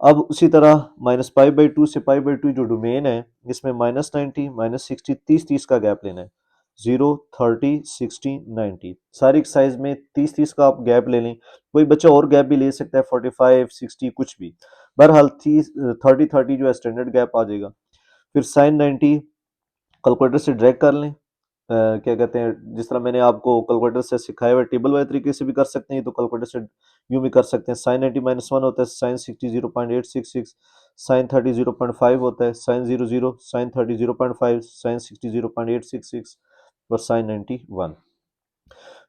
अब उसी तरह -π/2 से π/2 जो डोमेन है, इसमें -90, -60, 30 30 का गैप लेना है। 0, 30, 60, 90 सारी एक्सरसाइज में 30-30 का आप गैप ले लें। कोई बच्चा और गैप भी ले सकता है 45, 60 कुछ भी। बहरहाल 30-30 जो है स्टैंडर्ड गैप आ जाएगा। फिर साइन 90 कैलकुलेटर से ड्रैग कर लें। क्या कहते हैं, जिस तरह मैंने आपको कैलकुलेटर से सिखाया हुआ टेबल वाले तरीके से भी कर सकते हैं, तो कैलकुलेटर से यूं भी कर सकते हैं। साइन 90 -1 होता है, साइन 60 0.866, साइन 30 0.5 होता है, साइन 00, साइन 30 0.5, साइन 60 0.866 और साइन 90 1।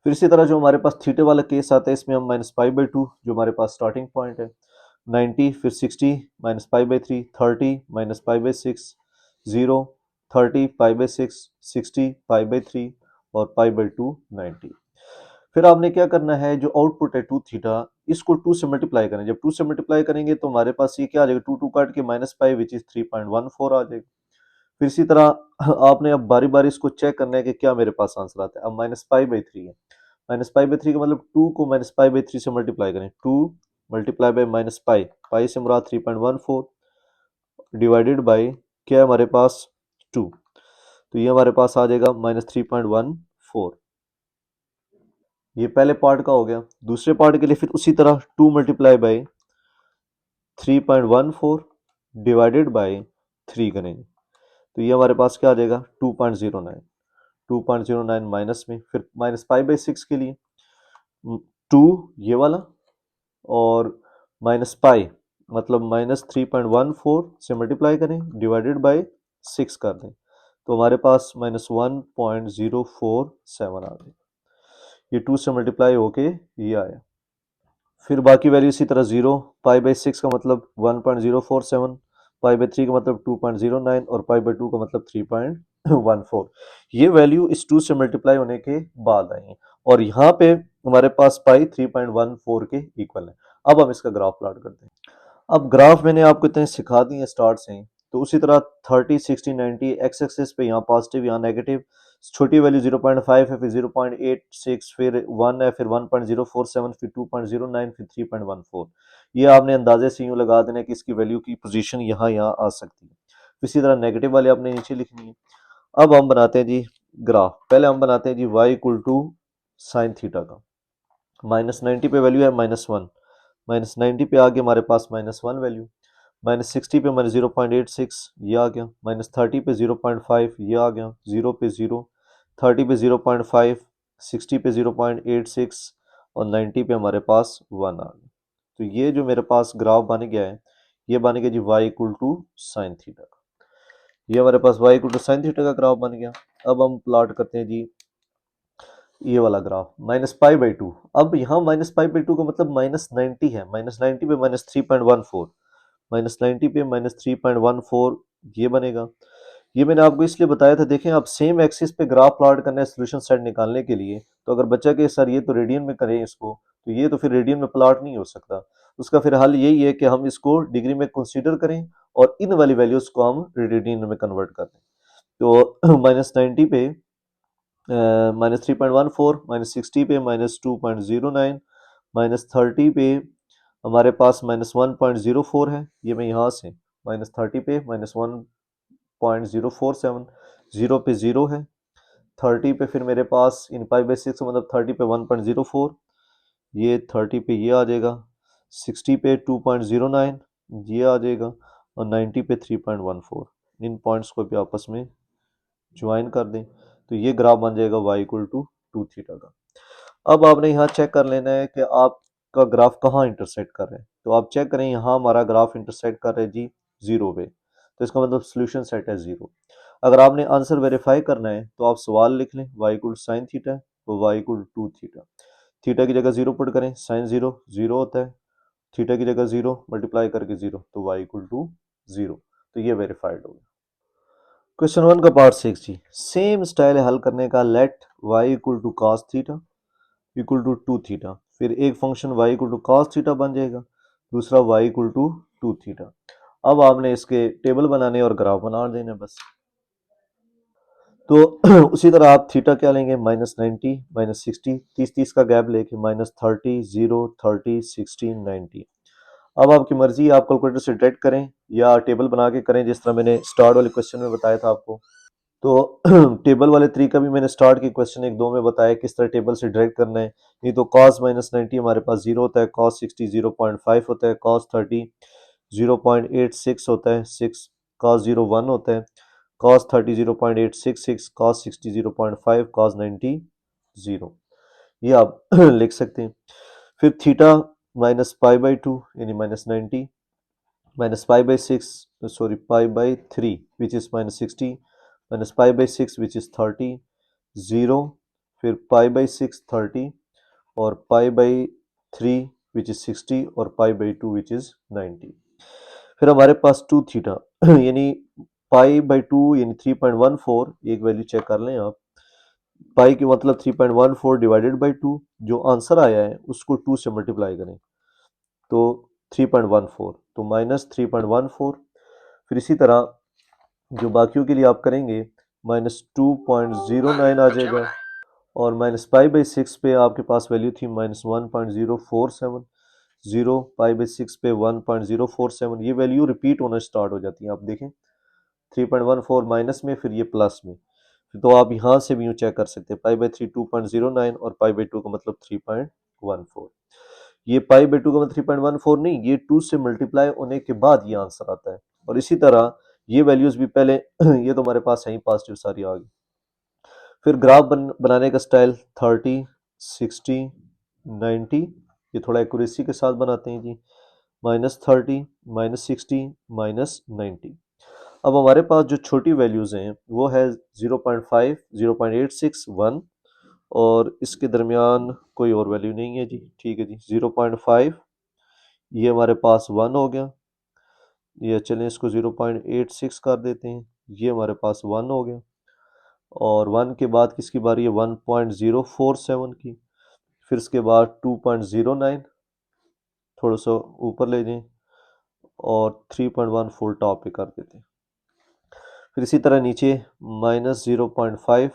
फिर इसी तरह जो हमारे पास थीटे वाला केस आता है, इसमें हम -π/2 जो हमारे पास स्टार्टिंग पॉइंट है, 90, फिर 60 -π/3, 30 -π/6, 0, 30 π/6, 60 π/3 और π/2 90। फिर आपने क्या करना है, जो आउटपुट है 2 थीटा, इसको 2 से मल्टीप्लाई करें। जब 2 से मल्टीप्लाई करेंगे तो हमारे पास ये क्या आ जाएगा, 2 2 काट के -π विच इज 3.14 आ जाएगा। फिर इसी तरह आपने अब बारी बारी इसको चेक करना है कि क्या मेरे पास आंसर आता है। अब -π/3 है, -π/3 का मतलब 2 को -π/3 से मल्टीप्लाई करें, 2 मल्टीप्लाई बाय -π, पाई से मुराद 3.14 डिवाइडेड बाय क्या है हमारे पास 2, तो ये हमारे पास आ जाएगा -3.14। ये पहले पार्ट का हो गया। दूसरे पार्ट के लिए फिर उसी तरह 2 मल्टीप्लाई बाय 3.14 डिवाइडेड बाय 3 करेंगे, तो ये हमारे पास क्या आ जाएगा 2.09। 2.09 माइनस में, फिर -π/6 के लिए 2 ये वाला और -π मतलब -3.14 से मल्टीप्लाई करें डिवाइडेड बाय 6 कर दें, तो हमारे पास -1.047 आ गई। ये 2 से मल्टीप्लाई होके ये आया। फिर बाकी वैल्यू इसी तरह 0, π/6 का मतलब 1.047, π/3 का मतलब 2.09 और π/2 का मतलब 3.14। ये वैल्यू इस 2 से मल्टीप्लाई होने के बाद आई है और यहाँ पे हमारे पास पाई 3.14 के इक्वल है। अब हम इसका ग्राफ प्लॉट करते हैं। अब ग्राफ मैंने आपको इतने सिखा दी है स्टार्ट से ही, तो उसी तरह 30, 60, 90 एक्स एक्सिस पे यहाँ पॉजिटिव यहाँ नेगेटिव, छोटी वैल्यू 0.5 है, फिर 0.86, फिर 1 है, फिर 1.047, फिर 2.09, फिर 3.14। ये आपने अंदाजे से यूँ लगा देना कि इसकी वैल्यू की पोजीशन यहाँ यहाँ आ सकती है। इसी तरह नेगेटिव वाले आपने नीचे लिखनी है। अब हम बनाते हैं जी ग्राफ। पहले हम बनाते हैं जी y equal to sine theta का। -90 पे वैल्यू है -1, -90 पे आ गया हमारे पास -1 वैल्यू, -60 पे -0.86 ये आ गया, -30 पे 0.5 ये आ गया, 0 पे 0, 30 पे 0.5, 60 पे 0.86 और 90 पे हमारे पास 1 आ गया। तो ये जो मेरे पास ग्राफ बन गया है, ये बन गया जी y equal to sine theta का। ये हमारे पास y equal to sine theta का ग्राफ बन गया। अब हम प्लॉट करते हैं जी ये वाला ग्राफ -π/2। अब यहाँ -π/2 का मतलब -90 है, -90 पे -3.14, -90 पे -3.14 ये बनेगा। ये मैंने आपको इसलिए बताया था, देखें आप सेम एक्सिस पे ग्राफ प्लॉट करना है सोल्यूशन सेट निकालने के लिए, तो अगर बच्चा के सर ये तो रेडियन में करें इसको, तो ये तो फिर रेडियन में प्लॉट नहीं हो सकता। उसका फिर हल यही है कि हम इसको डिग्री में कंसीडर करें और इन वाली वैल्यूज को हम रेडियन में कन्वर्ट कर दें। तो -90 पे -3.14, -60 पे -2.09, -30 पे हमारे पास -1.04 है, ये मैं यहाँ से -30 पे -1.047, 0 पे 0 है, 30 पे फिर मेरे पास इन π/6 मतलब 30 पे 1.04, ये 30 पे ये आ जाएगा, 60 पे 2.09 ये आ जाएगा और 90 पे 3.14। इन पॉइंट्स को भी आपस में ज्वाइन कर दें, तो ये ग्राफ बन जाएगा y इक्वल टू 2 थीटा का। अब आपने यहाँ चेक कर लेना है कि आपका ग्राफ कहाँ इंटरसेक्ट कर रहे हैं, तो आप चेक करें यहाँ हमारा ग्राफ इंटरसेक्ट कर रहे हैं जी 0 पे, तो इसका मतलब सोल्यूशन सेट है 0। अगर आपने आंसर वेरीफाई करना है तो आप सवाल लिख लें y इक्वल साइन थीटा और y इक्वल 2 थीटा। थीटा की जगह 0 पुट करें, साइन 0 0 होता है, थीटा की जगह 0 मल्टीप्लाई करके 0, तो y इक्वल टू 0, तो ये वेरीफाइड हो गया। क्वेश्चन 1 का पार्ट 6 जी, सेम स्टाइल हल करने का। Let y equal to cos theta equal to 2 theta, फिर एक function y equal to cos theta बन जाएगा, दूसरा y इक्वल टू 2 थीटा। अब आपने इसके टेबल बनाने और ग्राफ बना देने बस। तो उसी तरह आप थीटा क्या लेंगे, -90, -60, 30-30 का गैप लेके -30, 0, 30, 60, 90। अब आपकी मर्जी, आप कैलकुलेटर से डायरेक्ट करें या टेबल बना के करें, जिस तरह मैंने स्टार्ट वाले क्वेश्चन में बताया था आपको। तो टेबल वाले तरीका भी मैंने स्टार्ट की क्वेश्चन 1-2 में बताया किस तरह टेबल से डायरेक्ट करना है। नहीं तो cos -90 हमारे पास 0 होता है, cos 60 0.5 होता है, cos 30 0.86 होता है, 6 cos 0 1 होता है, cos 30 0.866, cos 60 0.5, cos 90 0। ये आप लिख सकते हैं। फिर थीटा माइनस पाई बाई 2 यानी -90 minus pi by 6 sorry pi by 3 which is -60 minus pi by 6 which is 30 0 फिर pi by 6 30 और pi by 3 which is 60 और pi by 2 which is 90। फिर हमारे पास 2 थीटा यानी पाई बाई 2 यानी 3.14 एक वैल्यू चेक कर लें आप। पाई की मतलब 3.14 डिवाइडेड बाई 2, जो आंसर आया है उसको 2 से मल्टीप्लाई करें तो 3.14 तो -3.14। फिर इसी तरह जो बाकियों के लिए आप करेंगे -2.09 आ जाएगा और माइनस पाई बाई 6 पे आपके पास वैल्यू थी -1.047, 0 पाई बाई 6 पे 1.047। ये वैल्यू रिपीट होना स्टार्ट हो जाती है। आप देखें 3.14 माइनस में फिर ये प्लस में, तो आप यहाँ से भी यूँ चेक कर सकते हैं पाई बाई 3 2.09 और पाई बाई 2 का मतलब 3.14। ये पाई बाई 2 का मतलब 3.14 नहीं, ये 2 से मल्टीप्लाई होने के बाद ये आंसर आता है। और इसी तरह ये वैल्यूज भी पहले ये तो हमारे पास है ही पॉजिटिव सारी आ गई। फिर ग्राफ बनाने का स्टाइल 30 60 90, ये थोड़ा एक्यूरेसी के साथ बनाते हैं जी। -30 -60 -90। अब हमारे पास जो छोटी वैल्यूज हैं वो है 0.5 0.86 1 और इसके दरमियान कोई और वैल्यू नहीं है जी। ठीक है जी 0.5 ये हमारे पास 1 हो गया, ये चलें इसको 0.86 कर देते हैं, ये हमारे पास 1 हो गया और 1 के बाद किसकी बारी है 1.047 की। फिर इसके बाद 2.09 थोड़ा सा ऊपर ले जाएं और 3.14 टॉप पे कर देते हैं। फिर इसी तरह नीचे -0.5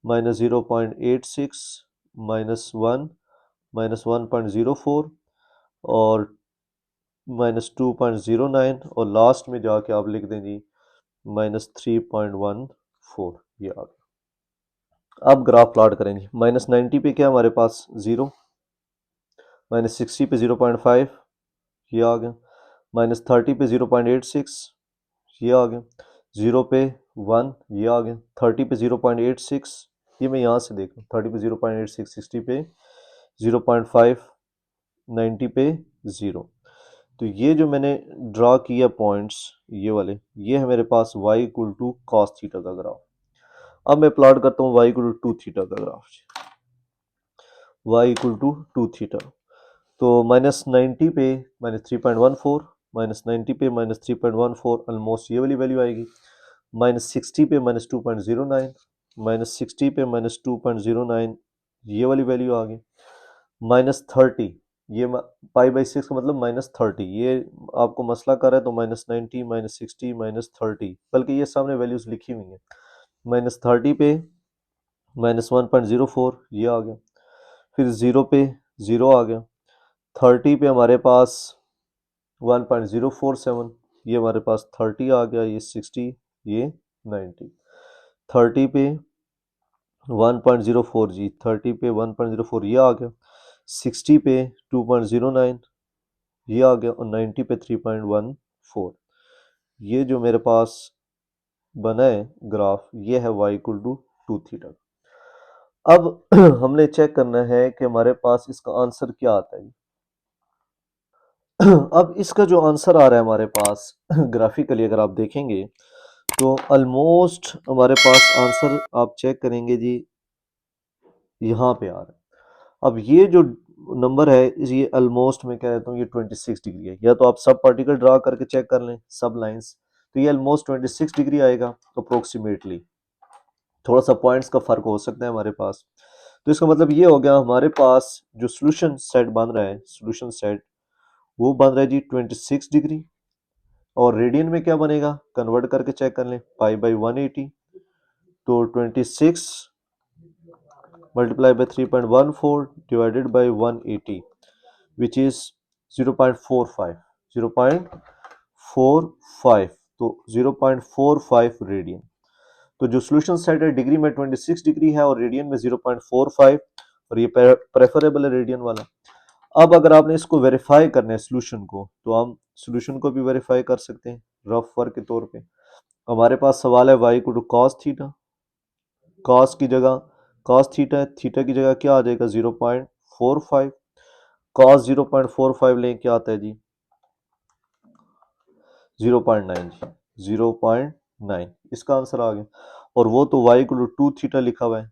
-0.86 -1 -1.04 और -2.09 और लास्ट में जाके आप लिख दें जी -3.14। ये आ गया। अब ग्राफ प्लॉट करेंगे। -90 पे क्या हमारे पास 0, -60 पे 0.5 ये आ गया, -30 पे 0.86 ये आ गया, 0 पे 1 ये आ गया, 30 पे 0.86 ये मैं यहाँ से देख लूँ 30 पे 0.86, 60 पे 0.5, 90 पे 0। तो ये जो मैंने ड्रा किया पॉइंट्स ये वाले, ये है मेरे पास y equal to cos theta का ग्राफ। अब मैं प्लॉट करता हूँ y इक्वल टू 2 थीटा का graph. y equal to 2 theta तो -90 पे -3.14 -90 पे -3.14 ऑलमोस्ट ये वाली वैल्यू आएगी। -60 पे -2.09 -60 पे -2.09 ये वाली वैल्यू आ गई। -30 ये पाई बाई 6 का मतलब -30, ये आपको मसला कर रहा है तो -90 -60 -30, बल्कि ये सामने वैल्यूज लिखी हुई हैं। -30 पे -1.04 ये आ गया, फिर 0 पे 0 आ गया, 30 पे हमारे पास 1.047 ये हमारे पास 30 आ गया, ये 60 ये 90, 30 पे 1.04 जी, 30 पे 1.04 ये आ गया, 60 पे 2.09 ये आ गया और 90 पे 3.14। ये जो मेरे पास बना है ग्राफ ये है y इक्वल टू 2 थीटा। अब हमने चेक करना है कि हमारे पास इसका आंसर क्या आता है। अब इसका जो आंसर आ रहा है हमारे पास ग्राफिकली अगर आप देखेंगे तो ऑलमोस्ट हमारे पास आंसर आप चेक करेंगे जी यहाँ पे आ रहा है। अब ये जो नंबर है ये ऑलमोस्ट मैं कह देता हूँ ये 26 डिग्री है, या तो आप सब पार्टिकल ड्रा करके चेक कर लें सब लाइंस, तो ये ऑलमोस्ट 26 डिग्री आएगा अप्रोक्सीमेटली। थोड़ा सा पॉइंट्स का फर्क हो सकता है हमारे पास। तो इसका मतलब ये हो गया हमारे पास जो सोल्यूशन सेट बन रहा है, सोल्यूशन सेट वो बन रहा है जी 26 डिग्री। और रेडियन में क्या बनेगा कन्वर्ट करके चेक कर लें, पाई बाई 180 तो 26 multiply by 3.14 divided by 180 which is 0.45 0.45 तो 0.45 रेडियन। तो जो सोल्यूशन सेट है डिग्री में 26 डिग्री है और रेडियन में 0.45 और ये प्रेफरेबल है रेडियन वाला। अब अगर आपने इसको वेरीफाई करना है सोल्यूशन को, तो हम सोल्यूशन को भी वेरीफाई कर सकते हैं रफ वर्क के तौर पे। हमारे पास सवाल है y को कॉस थीटा, कॉस की जगह कॉस थीटा है, थीटा की जगह क्या आ जाएगा 0.45, कॉस 0.45 लें क्या आता है जी 0.9 जी 0.9, इसका आंसर आ गया। और वो तो y को 2 थीटा लिखा हुआ है,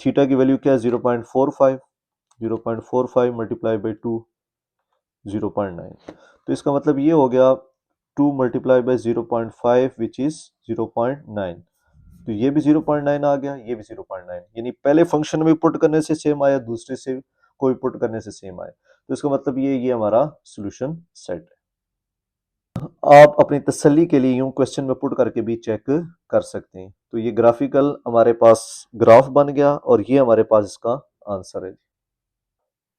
थीटा की वैल्यू क्या है 0.45, 0.45 मल्टीप्लाई बाई 2 0.9, तो इसका मतलब ये हो गया 2 मल्टीप्लाई बाई 0.5 विच इज 0.9, तो ये भी 0.9 आ गया, ये भी 0.9, यानी पहले फंक्शन में पुट करने से सेम आया, दूसरे से कोई पुट करने से सेम आया, तो इसका मतलब ये हमारा सॉल्यूशन सेट है। आप अपनी तसल्ली के लिए यूं क्वेश्चन में पुट करके भी चेक कर सकते हैं। तो ये ग्राफिकल हमारे पास ग्राफ बन गया और ये हमारे पास इसका आंसर है।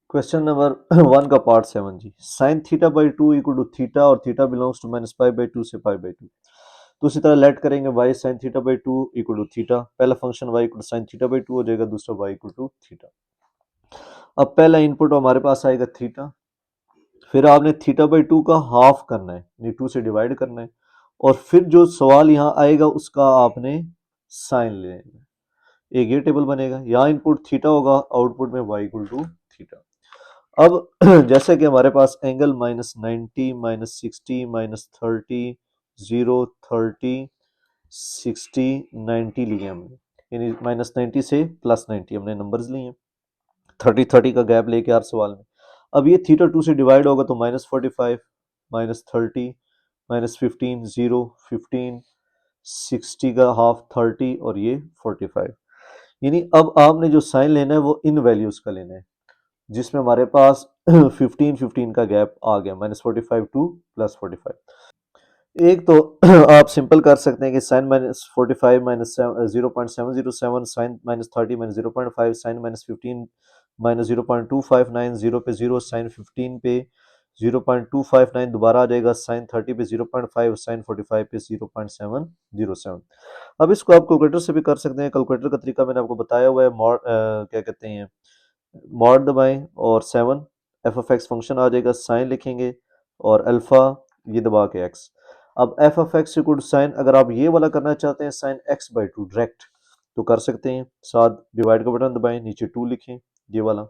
क्वेश्चन नंबर 1 का पार्ट 7 जी, sine theta by 2 equal to theta और theta belongs to minus pi by 2 से पाई बाई 2। तो उसी तरह लेट करेंगे y sine theta by 2 equal to theta, पहला function y equal to sine theta by 2 हो जाएगा, दूसरा y इक्वल टू थीटा। अब पहला इनपुट हमारे पास आएगा थीटा, फिर आपने थीटा बाई 2 का हाफ करना है, यानी 2 से डिवाइड करना है, और फिर जो सवाल यहाँ आएगा उसका आपने साइन लेना है। एक ये टेबल बनेगा, यहाँ इनपुट थीटा होगा, आउटपुट में y इक्वल टू थीटा। अब जैसे कि हमारे पास एंगल -90, -60, -30, 0, 30, 60, 90 लिए हमने, यानी -90 से +90 हमने नंबर्स लिए, 30 का गैप लेके हर सवाल में। अब ये थीटा 2 से डिवाइड होगा तो -45, -30, -15, 0, 15, 60 का हाफ 30 और ये 45, यानी अब आपने जो साइन लेना है वो इन वैल्यूज का लेना है, जिसमें हमारे पास 15 का गैप आ गया, -45 टू +45। एक तो आप सिंपल कर सकते हैं कि साइन -45 माइनस 0.707, साइन -30 -0.5, साइन -15 -0.259, 0 पे 0, साइन 15 पे 0.259 दोबारा आ जाएगा, साइन 30 पे 0.5, साइन 45 पे 0.707। अब इसको आप कैलकुलेटर से भी कर सकते हैं, कैलकुलेटर का तरीका मैंने आपको बताया हुआ है, क्या कहते हैं, मॉड दबाएं और 7 एफ ऑफ एक्स फंक्शन आ जाएगा, साइन लिखेंगे और अल्फा ये दबा के एक्स। अब f of x equal to sine, अगर आप ये वाला करना चाहते हैं साइन एक्स बाई 2 डायरेक्ट तो कर सकते हैं, साथ डिवाइड का बटन दबाएं, नीचे 2 लिखें, ये वाला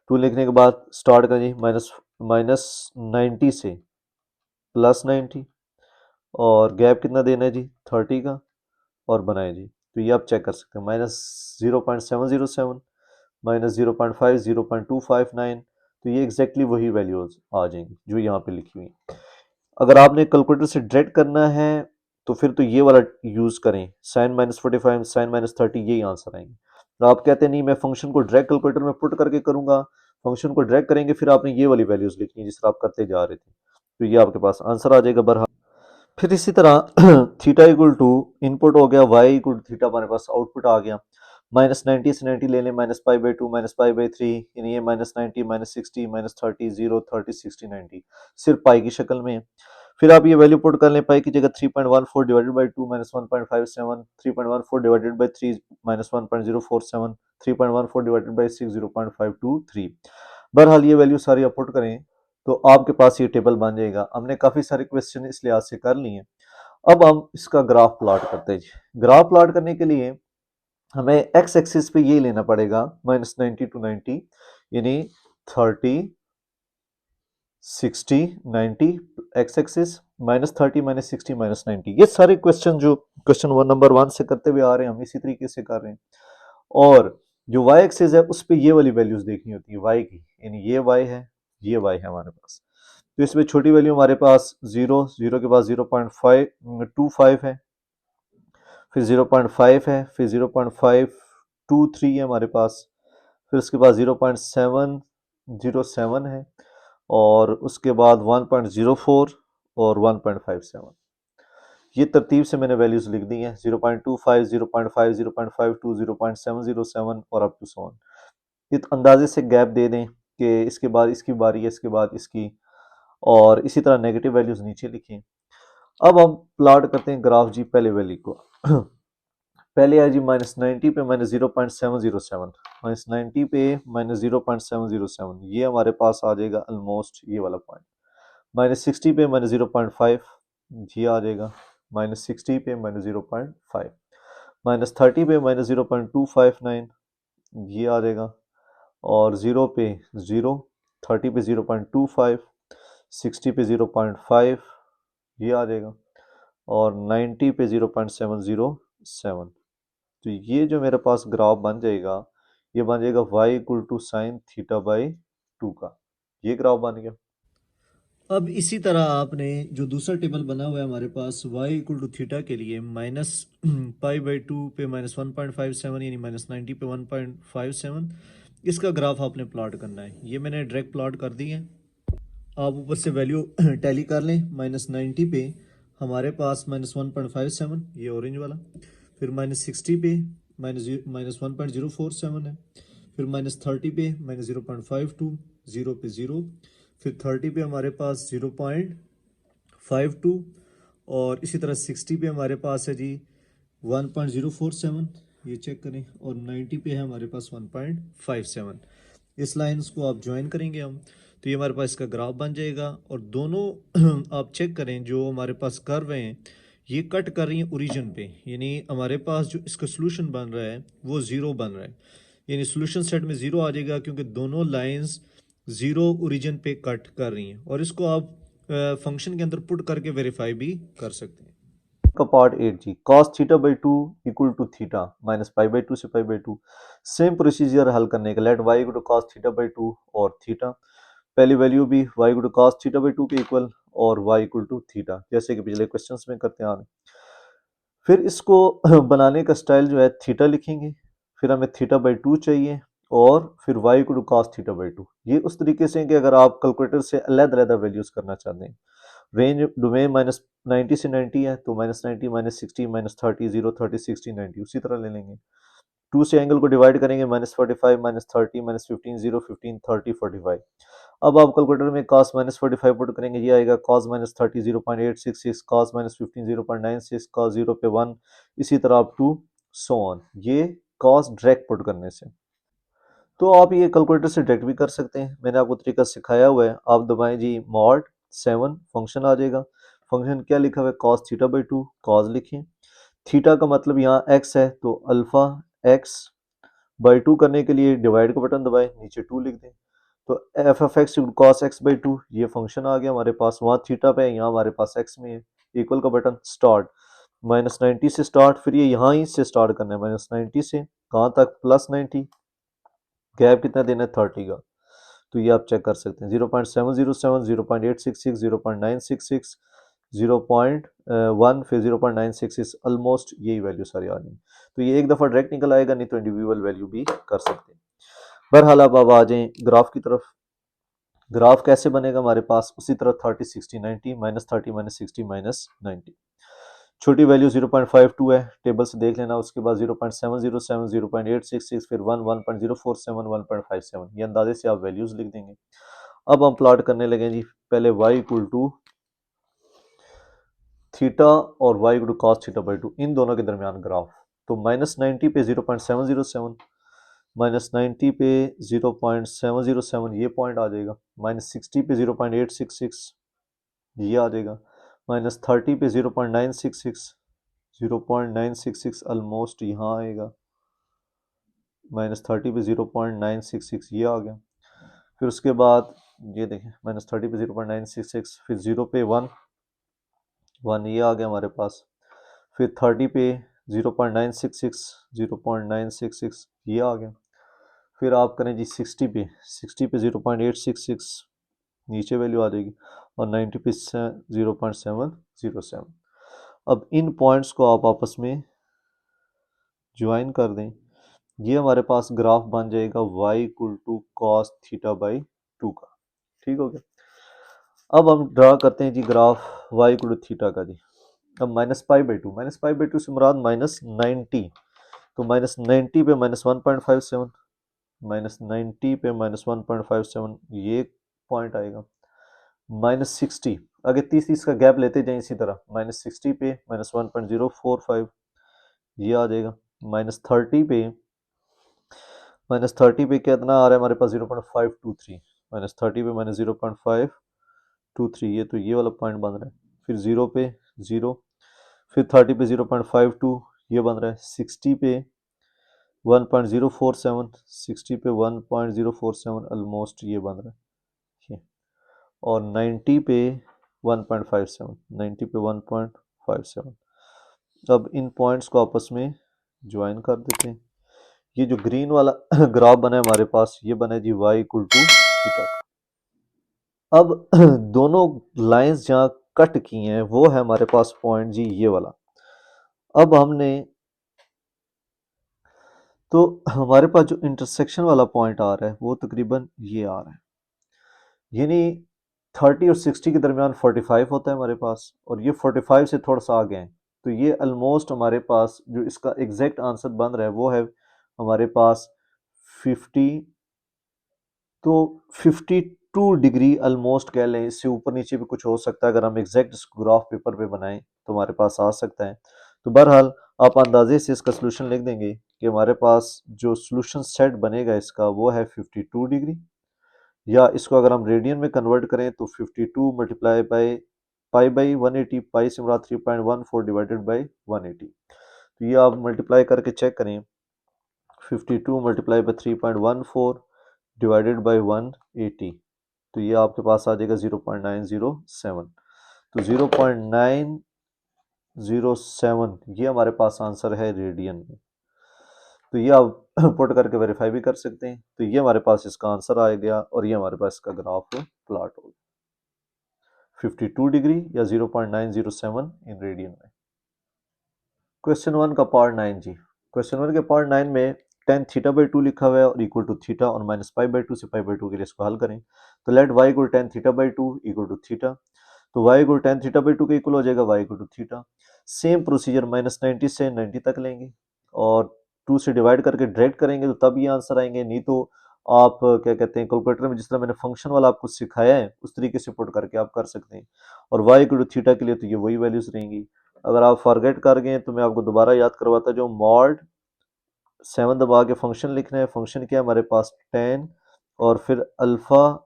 2 लिखने के बाद स्टार्ट करें माइनस 90 से +90 और गैप कितना देना है जी 30 का, और बनाए जी, तो ये आप चेक कर सकते हैं, -0.707 -0.5, 0.259, तो ये एग्जैक्टली वही वैल्यूज आ जाएंगी जो यहाँ पे लिखी हुई। अगर आपने कैलकुलेटर से डायरेक्ट करना है तो फिर तो ये वाला यूज करें, साइन -45, साइन -30, यही आंसर आएंगे। तो आप कहते हैं नहीं मैं फंक्शन को डायरेक्ट कैलकुलेटर में पुट करके करूंगा, फंक्शन को डायरेक्ट करेंगे फिर आपने ये वाली वैल्यूज लिखनी है जिस तरह आप करते जा रहे थे, तो ये आपके पास आंसर आ जाएगा बरहा। फिर इसी तरह थीटा इक्वल टू इनपुट हो गया, वाई इक्वल टू थीटा हमारे पास आउटपुट आ गया, -90 से 90 ले लें, -π/2 -π/3, यानी ये -90 -60 -30 0 30 60 90 सिर्फ पाई की शक्ल में है। फिर आप ये वैल्यू पुट कर लें, पाई की जगह 3.14 divided by 2 -1.57, 3.14 divided by 3 -1.047, 3.14 divided by 6 0.523। बहरहाल ये वैल्यू सारी आप पुट करें तो आपके पास ये टेबल बन जाएगा। हमने काफ़ी सारे क्वेश्चन इस लिहाज से कर लिए हैं। अब हम इसका ग्राफ प्लॉट करते हैं। ग्राफ प्लॉट करने के लिए हमें एक्स एक्सिस पे ये लेना पड़ेगा -90 टू 90, यानी 30 60 90 एक्स एक्सिस, -30 -60 -90। ये सारे क्वेश्चन जो क्वेश्चन नंबर 1 से करते हुए आ रहे हैं हम इसी तरीके से कर रहे हैं। और जो वाई एक्सिस है उस पर ये वाली वैल्यूज देखनी होती है वाई की, यानी ये वाई है, ये वाई है हमारे पास। तो इसमें छोटी वैल्यू हमारे पास 0 0 के पास 0.525 है, फिर 0.5 है, फिर 0.523 है हमारे पास, फिर उसके बाद 0.707 है, और उसके बाद 1.04 और 1.57। ये तरतीब से मैंने वैल्यूज लिख दी हैं, 0.25 0.5 0.52 0.707 और अप टू सो ऑन। ये अंदाजे से गैप दे दें कि इसके बाद इसकी बारी है, इसके बाद इसकी, और इसी तरह नेगेटिव वैल्यूज नीचे लिखें। अब हम प्लॉट करते हैं ग्राफ जी पहले वैल्यू को। पहले है जी -90 पे -0.707, -90 पे -0.707, ये हमारे पास आ जाएगा ऑलमोस्ट ये वाला पॉइंट। -60 पे -0.5, ये आ जाएगा। -60 पे -0.5, -30 पे -0.259, ये आ जाएगा। और 0 पे 0, 30 पे 0.25, 60 पे 0.5, ये आ जाएगा। और 90 पे 0.707। तो ये जो मेरे पास ग्राफ बन जाएगा, ये बन जाएगा y equal to sine theta by 2 का, ये ग्राफ बन गया। अब इसी तरह आपने जो दूसरा टेबल बना हुआ है हमारे पास y इक्वल टू थीटा के लिए -π/2 पे -1.57 यानी -90 पे 1.57, इसका ग्राफ आपने प्लॉट करना है। ये मैंने डायरेक्ट प्लॉट कर दी है। आप ऊपर से वैल्यू टैली कर लें। -90 पे हमारे पास -1.57, ये ऑरेंज वाला। फिर -60 पे -1.047 है। फिर -30 पे -0.52, 0 पे 0। फिर 30 पे हमारे पास 0.52, और इसी तरह 60 पे हमारे पास है जी 1.047, ये चेक करें। और 90 पे है हमारे पास 1.57। इस लाइंस को आप ज्वाइन करेंगे हम, तो ये हमारे पास इसका ग्राफ बन जाएगा। और दोनों आप चेक करें, जो हमारे पास कर्व हैं ये कट कर रही हैं ओरिजिन पे, यानी हमारे पास जो इसका सोल्यूशन बन रहा है वो ज़ीरो बन रहा है, यानी सोल्यूशन सेट में ज़ीरो आ जाएगा क्योंकि दोनों लाइंस ज़ीरो ओरिजिन पे कट कर रही हैं। और इसको आप फंक्शन के अंदर पुट करके वेरीफाई भी कर सकते हैं। का पार्ट 8 जी, cos theta by 2 equal to theta minus pi by 2 से पाई बाई 2। सेम प्रोसीजर हल करने का, let y equal to cos theta by 2 और थीटा, पहली वैल्यू भी y equal to cos theta by 2 के इक्वल और y इक्वल टू थीटा, जैसे कि पिछले क्वेश्चंस में करते आ रहे हैं। फिर इसको बनाने का स्टाइल जो है थीटा लिखेंगे, फिर हमें थीटा बाई 2 चाहिए, और फिर y equal to cos theta by 2। ये उस तरीके से है कि अगर आप कैलकुलेटर से अलग-अलग वैल्यूज करना चाहते हैं। रेंज डोमेन -90 से 90 है, तो -90, -60, -30, 0, 30, 60, 90 उसी तरह ले लेंगे। 2 से एंगल को डिवाइड करेंगे, -45, -30, -15, 0, 15, 30, 45। अब आप कैलकुलेटर में cos -45 पुट करेंगे, ये आएगा cos -30 0.866, cos -15 0.96, cos 0 पे 1, इसी तरह अप टू सो ऑन, ये cos डायरेक्ट पुट करने से। तो आप ये कैलकुलेटर से डायरेक्ट भी कर सकते हैं, मैंने आपको तरीका सिखाया हुआ है। आप दबाएं जी मॉड 7, फंक्शन आ जाएगा। फंक्शन क्या लिखा हुआ है, cos थीटा बाई 2, cos लिखें। थीटा का मतलब यहाँ x है, तो अल्फा x बाई 2 करने के लिए डिवाइड का बटन दबाएं, नीचे 2 लिख दें। तो F of x cos x by 2, ये फंक्शन आ गया हमारे पास। वहाँ थीटा पे है, यहाँ हमारे पास x में है। इक्वल का बटन, स्टार्ट -90 से स्टार्ट, फिर ये यहाँ ही से स्टार्ट करना है -90 से कहाँ तक, +90, गैप कितना देना है 30 का। तो ये आप चेक कर सकते हैं, 0.707, 0.866, 0.966, 0.1, फिर 0.966, ऑलमोस्ट यही वैल्यू सारी आ रही। तो ये एक दफ़ा डायरेक्ट निकल आएगा, नहीं तो इंडिविजुअल वैल्यू भी कर सकते हैं। बहरहाल अब आ जाएं ग्राफ की तरफ। ग्राफ कैसे बनेगा हमारे पास, उसी तरह 30, 60, 90, -30, -60, -90। छोटी वैल्यू 0.52 है, टेबल से देख लेना। उसके बाद 0.707, 0.866, फिर 1, 1.047, 1.57, ये अंदाजे से आप वैल्यूज लिख देंगे। अब हम प्लॉट करने लगे जी, पहले y इक्वल टू थीटा और y equal to cos theta by 2, इन दोनों के दरमियान ग्राफ। तो -90 पे 0.707, -90 पे 0.707, ये पॉइंट आ जाएगा। -60 पे 0.866, ये आ जाएगा। -30 पे 0.966, 0.966 ऑलमोस्ट यहाँ आएगा। -30 पे 0.966, ये आ गया। फिर उसके बाद ये देखें, -30 पे 0.966, फिर 0 पे 1, 1 ये आ गया हमारे पास। फिर 30 पे 0.966, 0.966, ये आ गया। फिर आप करें जी 60 पे, 60 पे 0.866, नीचे वैल्यू आ जाएगी। और 90 पे 0.707। अब इन पॉइंट्स को आप आपस में ज्वाइन कर दें, ये हमारे पास ग्राफ बन जाएगा y equal to cos theta by 2 का। ठीक हो गया। अब हम ड्रा करते हैं जी graph y equal to theta का जी। अब -π/2, -π/2 से मुराद -90, तो -90 पे -1.57, -90 पे -1.57, ये पॉइंट आएगा। -60 आगे 30 का गैप लेते जाएं इसी तरह, -60 पे -1.045 ये आ जाएगा, -30 पे कितना आ रहा है हमारे पास 0.523, -30 पे -0.523, ये तो ये वाला पॉइंट बन रहा है। फिर 0 पे 0, फिर 30 पे 0.52 ये बन रहा है, 60 पे 1.047, 60 पे 1.047 ऑलमोस्ट ये बन रहा है ये, और 90 पे 1.57, 90 पे 1.57। अब इन पॉइंट्स को आपस में ज्वाइन कर देते हैं। ये जो ग्रीन वाला ग्राफ बना है हमारे पास, ये बना है जी y इक्वल टू थीटा। अब दोनों लाइंस जहाँ कट की हैं वो है हमारे पास पॉइंट जी ये वाला। अब हमने तो हमारे पास जो इंटरसेक्शन वाला पॉइंट आ रहा है वो तकरीबन ये आ रहा है, यानी 30 और 60 के दरमियान 45 होता है हमारे पास, और ये 45 से थोड़ा सा आगे है, तो ये ऑलमोस्ट हमारे पास जो इसका एग्जैक्ट आंसर बन रहा है वो है हमारे पास 50, तो 52 डिग्री ऑलमोस्ट कह लें, इससे ऊपर नीचे भी कुछ हो सकता है, अगर हम एग्जैक्ट ग्राफ पेपर पे बनाएं तो हमारे पास आ सकता है। तो बहरहाल आप अंदाजे से इसका सोल्यूशन लिख देंगे कि हमारे पास जो सोल्यूशन सेट बनेगा इसका वो है 52 डिग्री, या इसको अगर हम रेडियन में कन्वर्ट करें तो 52 मल्टीप्लाई बाई पाई बाई 180, पाई से मुराद 3.14 डिवाइडेड बाई 180, तो ये आप मल्टीप्लाई करके चेक करें, 52 मल्टीप्लाई बाई 3.14 डिवाइडेड बाई 180, तो ये आपके पास आ जाएगा 0.907, तो 0.907 ये हमारे पास आंसर है रेडियन में। तो ये आप पुट करके वेरीफाई भी कर सकते हैं, तो ये हमारे पास इसका आंसर आ गया, और ये हमारे पास इसका ग्राफ प्लॉट हो गया 52 डिग्री या 0.907 इन रेडियन में। क्वेश्चन 1 का पार्ट 9 जी, क्वेश्चन 1 के पार्ट 9 में tan थीटा बाई 2 लिखा हुआ है और इक्वल टू थीटा और माइनस पाई बाई 2 से पाई बाई 2 के लिए इसको हल करें, तो let y equal tan theta by 2 equal to theta, तो y equal tan theta by 2 के इक्वल हो जाएगा y equal to theta. Same procedure -90 से 90 तक लेंगे और 2 से डिवाइड करके डायरेक्ट करेंगे तो तब ये आंसर आएंगे, नहीं तो आप क्या कहते हैं कैलकुलेटर में जिस तरह मैंने फंक्शन वाला आपको सिखाया है उस तरीके से पुट करके आप कर सकते हैं, और y इक्वल टू थीटा के लिए तो ये वही वैल्यूज रहेंगी। अगर आप फॉरगेट कर गए तो मैं आपको दोबारा याद करवाता, जो मॉड 7 दबा के फंक्शन लिखना है, फंक्शन क्या है हमारे पास 10, और फिर अल्फा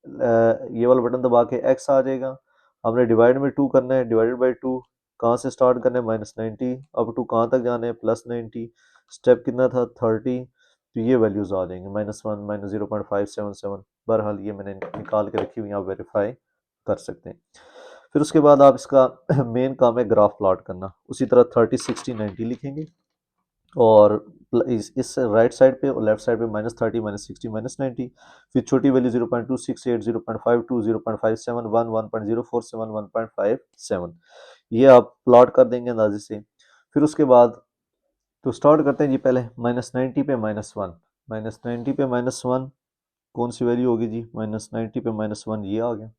ये वाला बटन दबा के x आ जाएगा, हमने डिवाइड में 2 करना है, डिवाइडेड बाई 2 कहाँ से स्टार्ट करना है -90, अब 2 कहाँ तक जाना है +90, स्टेप कितना था 30, तो ये वैल्यूज आ जाएंगे -1 -0.577, बहरहाल ये मैंने निकाल के रखी हुई, आप वेरीफाई कर सकते हैं। फिर उसके बाद आप इसका मेन काम है ग्राफ प्लॉट करना, उसी तरह 30 60 90 लिखेंगे, और इस राइट साइड पे और लेफ्ट साइड पे -30 -60 -90, फिर छोटी वैल्यू 0.268 0.52 0.57 1 1.047 1.57, ये आप प्लॉट कर देंगे अंदाजे से। फिर उसके बाद तो स्टार्ट करते हैं जी, पहले -90 पे -1, -90 पे -1 कौन सी वैल्यू होगी जी, -90 पे -1 ये आ गया,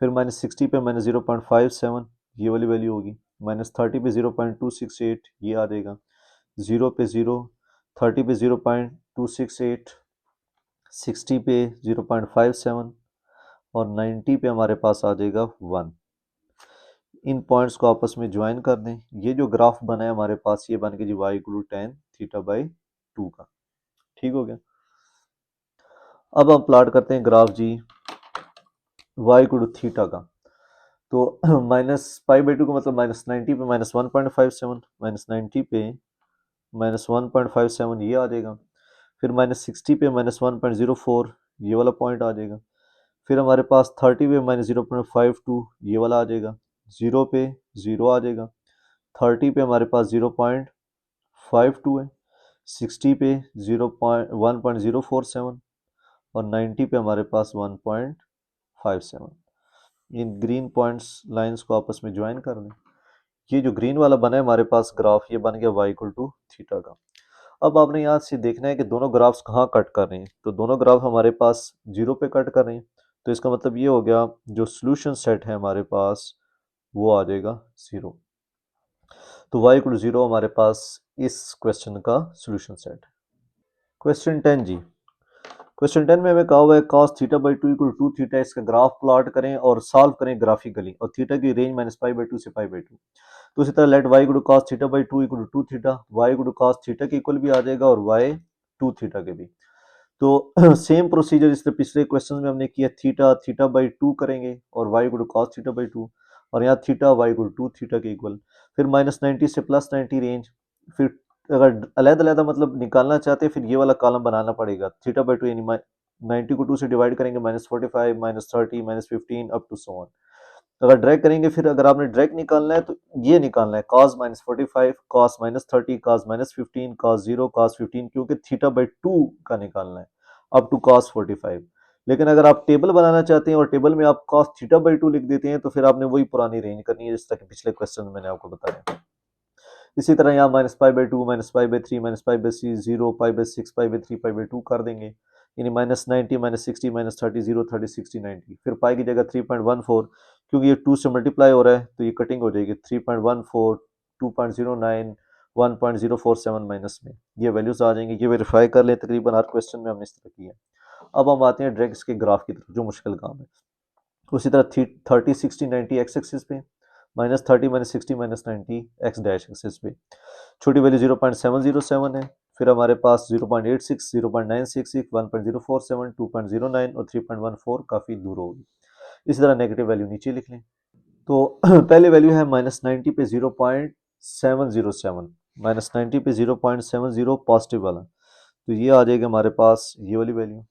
फिर -60 पे -0.57 ये वाली वैल्यू होगी, -30 पे 0.268 ये आ जाएगा, 0 पे 0, 30 पे 0.268, 60 पे 0.57 और 90 पे हमारे पास आ जाएगा 1। इन पॉइंट्स को आपस में ज्वाइन कर दें, ये जो ग्राफ बना है हमारे पास ये बन गया जी y equal to tan theta by 2 का, ठीक हो गया। अब हम प्लॉट करते हैं ग्राफ जी y इक्वल टू थीटा का, तो माइनस पाई बाई 2 का मतलब -90 पे -1.57, -90 पे -1.57 ये आ जाएगा, फिर -60 पे -1.04 ये वाला पॉइंट आ जाएगा, फिर हमारे पास 30 पे -0.52 ये वाला आ जाएगा, 0 पे 0 आ जाएगा, 30 पे हमारे पास 0.52 है, 60 पे 1.047 और 90 पे हमारे पास 1.57। इन ग्रीन पॉइंट्स लाइंस को आपस में ज्वाइन कर दें, ये जो ग्रीन वाला बना है हमारे पास ग्राफ ये बन गया y इक्वल टू थीटा का। अब आपने यहाँ से देखना है कि दोनों ग्राफ्स कहाँ कट कर रहे हैं, तो दोनों ग्राफ हमारे पास 0 पे कट कर रहे हैं, तो इसका मतलब ये हो गया जो सोल्यूशन सेट है हमारे पास वो आ जाएगा 0, तो y इक्वल टू 0 हमारे पास इस क्वेश्चन का सोल्यूशन सेट है। क्वेश्चन 10 जी, क्वेश्चन 10 में हमें कहा हुआ है cos theta by two equal to theta, इसका ग्राफ प्लॉट करें और सॉल्व करें ग्राफिकली, और थीटा की range minus pi by two से पाई बाई टू। तो इसी तरह let y equal to cos theta by two equal to theta, y equal to cos theta के इक्वल भी आ जाएगा और वाई टू थीटा के भी। तो सेम प्रोसीजर जिस तरह पिछले क्वेश्चन में हमने किया, थीटा थीटा बाई टू करेंगे और y equal to cos theta by two, और यहाँ theta y equal to theta के इक्वल, फिर -90 से +90 रेंज, फिर अगर अलग-अलग मतलब निकालना चाहते हैं फिर ये वाला कॉलम बनाना पड़ेगा, थीटा बाई टू यानी 90 को 2 से डिवाइड करेंगे, -45 -30 -15 अप टू सो ऑन। अगर ड्रैग करेंगे, फिर अगर आपने ड्रैग निकालना है तो ये निकालना है cos -45 cos -30 cos -15 cos 0 cos 15, क्योंकि थीटा बाई टू का निकालना है अप टू cos 45। लेकिन अगर आप टेबल बनाना चाहते हैं और टेबल में आप cos थीटा बाई टू लिख देते हैं तो फिर आपने वही पुरानी रेंज करनी है जिस तरह के पिछले क्वेश्चन में मैंने आपको बताया। इसी तरह यहाँ minus pi by two minus pi by three minus pi by सी zero pi by six pi by three pi by two कर देंगे, यानी -90 -60 -30 0 30 60 90। फिर पाई की जगह 3.14, क्योंकि ये 2 से मल्टीप्लाई हो रहा है तो ये कटिंग हो जाएगी, 3.14 2.09 1.047 माइनस में ये वैल्यूज आ जाएंगी। ये वेरीफाई कर लें, तकरीबन हर क्वेश्चन में हमने इस तरह किया। अब हम आते हैं डायरेक्ट इसके ग्राफ की तरफ, जो मुश्किल काम है। उसी तरह 30 60 90 एक्स एक्सिस पे, -30 -60 -90 एक्स डैश एक्सिस पे। छोटी वैल्यू 0.707 है, फिर हमारे पास 0.86 0.966 1.047 2.09 और 3.14 काफ़ी दूर होगी। इसी तरह नेगेटिव वैल्यू नीचे लिख लें। तो पहले वैल्यू है -90 पे 0.707, -90 पे 0.70 पॉजिटिव वाला, तो ये आ जाएगा हमारे पास ये वाली वैल्यू।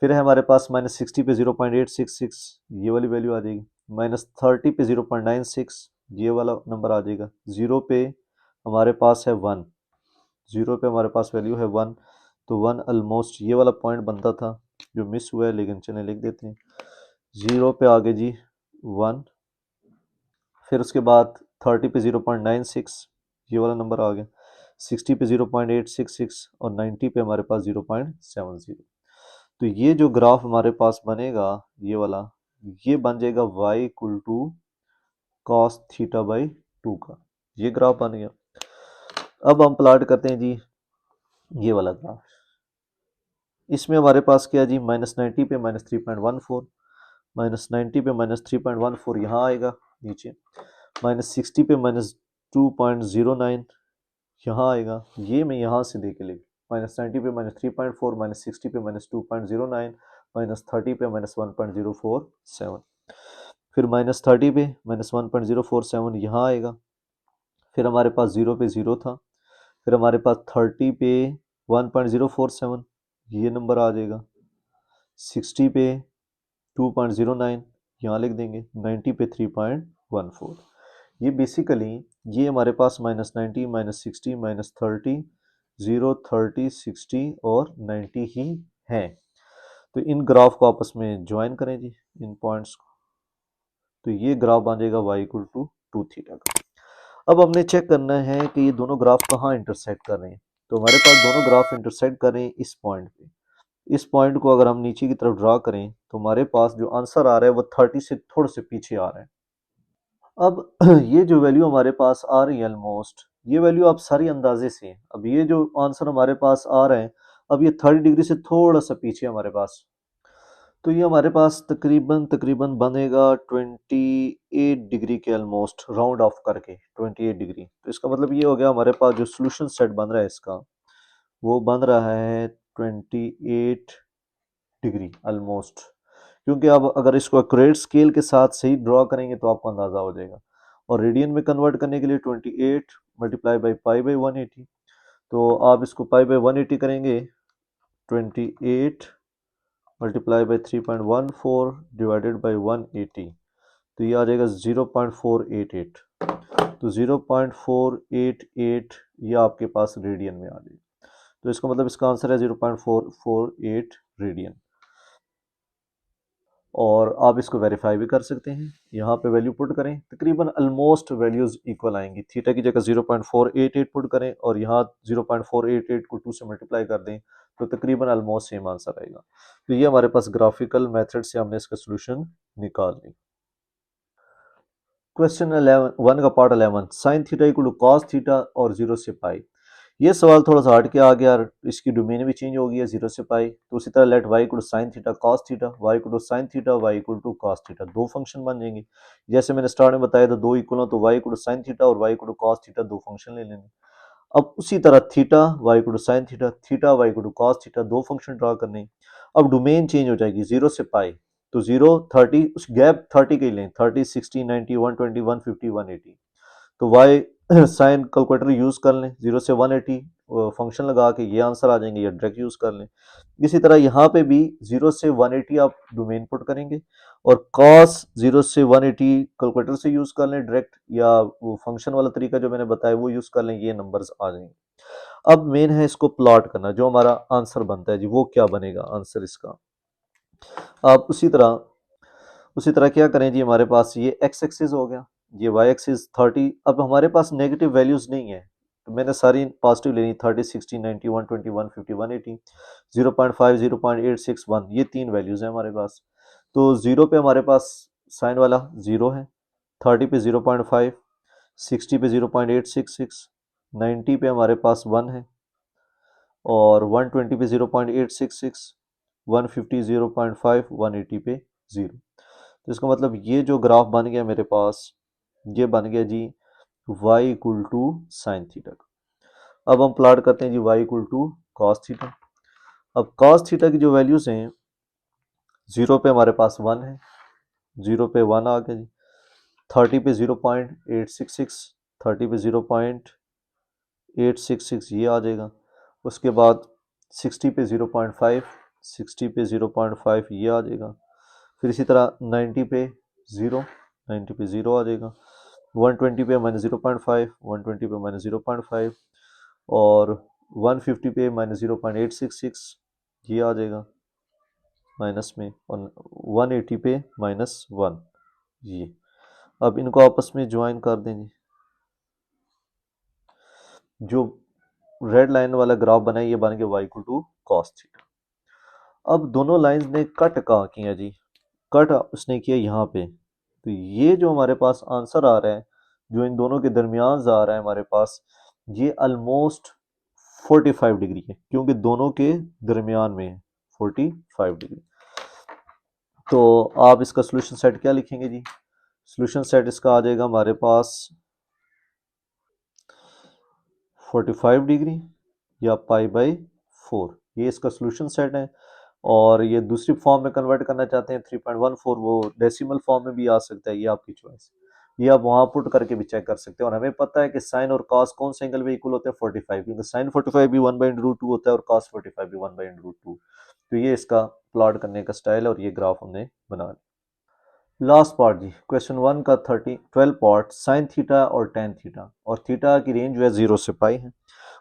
फिर है हमारे पास -60 पे 0.866, ये वाली वैल्यू आ जाएगी। -30 पे 0.96, ये वाला नंबर आ जाएगा। 0 पे हमारे पास है 1, 0 पे हमारे पास वैल्यू है 1, तो 1 ऑलमोस्ट ये वाला पॉइंट बनता था जो मिस हुआ है, लेकिन चलें लिख देते हैं। 0 पे आगे जी 1, फिर उसके बाद 30 पे 0.96, ये वाला नंबर आ गया। 60 पे 0.866 और 90 पे हमारे पास 0.70। तो ये जो ग्राफ हमारे पास बनेगा ये वाला, ये बन जाएगा y equal to cos theta by two का, ये ग्राफ बन गया। अब हम प्लाट करते हैं जी ये वाला ग्राफ। इसमें हमारे पास क्या है जी, -90 पे -3.14, -90 पे -3.14 यहाँ आएगा नीचे, -60 पे -2.09 यहाँ आएगा, ये मैं यहाँ से दे के ले, -90 पे -3.4 -60 पे -2.09 -30 पे -1.047, फिर -30 पे -1.047 यहाँ आएगा, फिर हमारे पास 0 पे 0 था, फिर हमारे पास 30 पे 1.047 ये नंबर आ जाएगा, 60 पे 2.09 यहाँ लिख देंगे, 90 पे 3.14। ये बेसिकली ये हमारे पास -90 -60 -30 0 30 60 और 90 ही हैं। तो इन ग्राफ को आपस में ज्वाइन करें जी, इन पॉइंट्स को, तो ये ग्राफ बन जाएगा y इक्वल टू 2 थीटा का। अब हमने चेक करना है कि ये दोनों ग्राफ कहाँ इंटरसेक्ट कर रहे हैं। तो हमारे पास दोनों ग्राफ इंटरसेक्ट कर रहे हैं इस पॉइंट पे। इस पॉइंट को अगर हम नीचे की तरफ ड्रा करें तो हमारे पास जो आंसर आ रहा है वो 30 से थोड़े से पीछे आ रहा है। अब ये जो वैल्यू हमारे पास आ रही है ऑलमोस्ट, ये वैल्यू आप सारी अंदाजे से, अब ये जो आंसर हमारे पास आ रहा है, अब ये 30 डिग्री से थोड़ा सा पीछे हमारे पास, तो ये हमारे पास तकरीबन तकरीबन बनेगा 28 डिग्री के ऑलमोस्ट, राउंड ऑफ करके 28 डिग्री। तो इसका मतलब ये हो गया हमारे पास जो सोल्यूशन सेट बन रहा है इसका, वो बन रहा है 28 डिग्री ऑलमोस्ट, क्योंकि अब अगर इसको एक्यूरेट स्केल के साथ सही ड्रॉ करेंगे तो आपको अंदाज़ा हो जाएगा। और रेडियन में कन्वर्ट करने के लिए 28 मल्टीप्लाई बाई पाई बाई 180, तो आप इसको पाई बाई 180 करेंगे, 28 मल्टीप्लाई बाई 3.14 डिवाइडेड बाई 180, तो ये आ जाएगा 0.488, तो 0.488 ये आपके पास रेडियन में आ जाएगा। तो इसका मतलब इसका आंसर है 0.448 रेडियन। और आप इसको वेरीफाई भी कर सकते हैं, यहाँ पे वैल्यू पुट करें, तकरीबन ऑलमोस्ट वैल्यूज इक्वल आएंगी। थीटा की जगह 0.488 पुट करें और यहाँ 0.488 को 2 से मल्टीप्लाई कर दें तो तकरीबन ऑलमोस्ट सेम आंसर आएगा। तो ये हमारे पास ग्राफिकल मेथड से हमने इसका सोल्यूशन निकाल ली। क्वेश्चन 11 1 का part 11, sine theta equal to cos theta और 0 से पाई। ये सवाल थोड़ा सा हट के आ गया, इसकी डोमेन भी चेंज हो गई है 0 से पाई। तो उसी तरह let y equal to sine theta cos theta, y equal to sine theta, y equal to cos theta, दो फंक्शन बन जाएंगे। जैसे मैंने स्टार्ट में बताया था, दो इक्वल हो तो y equal to sine theta और y equal to cos theta, दो फंक्शन ले लेंगे। अब उसी तरह theta y equal to sine theta, theta y equal to cos theta, दो फंक्शन ड्रा करने। अब डोमेन चेंज हो जाएगी 0 से पाई, तो 0 30, उस गैप 30 के लें, 30 60 90 120 150 180। तो y साइन कैलकुलेटर यूज कर लें, 0 से 180 फंक्शन लगा के ये आंसर आ जाएंगे, या डायरेक्ट यूज कर लें। इसी तरह यहाँ पे भी 0 से 180 आप डोमेन पुट करेंगे, और cos 0 से 180 कैलकुलेटर से यूज कर लें डायरेक्ट, या वो फंक्शन वाला तरीका जो मैंने बताया वो यूज कर लें, ये नंबर्स आ जाएंगे। अब मेन है इसको प्लॉट करना, जो हमारा आंसर बनता है जी वो क्या बनेगा आंसर इसका। आप उसी तरह क्या करें जी, हमारे पास ये x एक्सिस हो गया, ये y एक्सिस 30। अब हमारे पास नेगेटिव वैल्यूज नहीं है, तो मैंने सारी पॉजिटिव लेनी, 30 60 90 120 150 180, 0.5 0.86 1, ये तीन वैल्यूज हैं हमारे पास। तो 0 पे हमारे पास साइन वाला 0 है, 30 पे 0.5, 60 पे 0.866, 90 पे हमारे पास 1 है, और 120 पे 0.866, 150 0.5, 180 पे 0। तो इसका मतलब ये जो ग्राफ बन गया मेरे पास, ये बन गया जी y equal to sine theta का। अब हम प्लॉट करते हैं जी y equal to cos theta. अब कॉस थीटा की जो वैल्यूज हैं, 0 पे हमारे पास 1 है, 0 पे 1 आ गया जी, 30 पे 0.866, 30 पे 0.866 ये आ जाएगा। उसके बाद 60 पे 0.5, 60 पे 0.5 ये आ जाएगा। फिर इसी तरह 90 पे 0, 90 पे 0 आ जाएगा। 120 पे माइनस 0.5, 120 पे माइनस 0.5, और 150 पे माइनस 0.866 ये आ जाएगा माइनस में, और 180 पे माइनस 1 ये। अब इनको आपस में ज्वाइन कर देंगे, जो रेड लाइन वाला ग्राफ बना है ये बन गया y equal to cos theta. अब दोनों लाइंस ने कट कहाँ किया जी, कट उसने किया यहाँ पे। तो ये जो हमारे पास आंसर आ रहा है, जो इन दोनों के दरमियान आ रहा है हमारे पास, ये ऑलमोस्ट 45 डिग्री है, क्योंकि दोनों के दरमियान में है 45 डिग्री। तो आप इसका सोल्यूशन सेट क्या लिखेंगे जी, सोल्यूशन सेट इसका आ जाएगा हमारे पास 45 डिग्री या पाई बाई 4, ये इसका सोल्यूशन सेट है। और ये दूसरी फॉर्म में कन्वर्ट करना चाहते हैं 3.14, वो डेसिमल फॉर्म में भी आ सकता है, ये आपकी चॉइस। ये आप वहां पुट करके भी चेक कर सकते हैं। और हमें पता है कि साइन और कॉस कौन से एंगल में इक्वल होते हैं, 45, क्योंकि साइन 45 भी 1/√2 होता है और कॉस 45 भी 1/√2। तो ये इसका प्लॉट करने का स्टाइल है, और ये ग्राफ हमने बना लिया। लास्ट पार्ट जी, क्वेश्चन 1 का 12 पार्ट, साइन थीटा और टेन थीटा, और थीटा की रेंज जो है 0 से पाई है।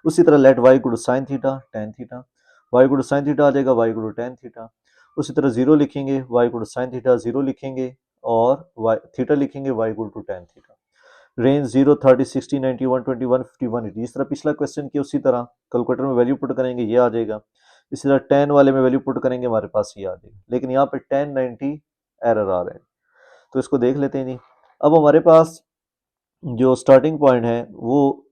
उसी तरह let y equal to sine theta tan theta, y equal to sine theta आ जाएगा, y equal to tan theta. उसी तरह 0 लिखेंगे, y equal to sine theta 0 लिखेंगे, और वाई थीटा लिखेंगे, y equal to tan theta. Range 0 30 60 90 120 150 180, इस तरह पिछला क्वेश्चन की उसी तरह कैलकुलेटर में वैल्यू पुट करेंगे, ये आ जाएगा। इसी तरह 10 वाले में वैल्यू पुट करेंगे, हमारे पास ये आ जाएगा। लेकिन यहाँ पे 10 90 एरर आ रहा है, तो इसको देख लेते हैं जी। अब हमारे पास जो स्टार्टिंग पॉइंट है वो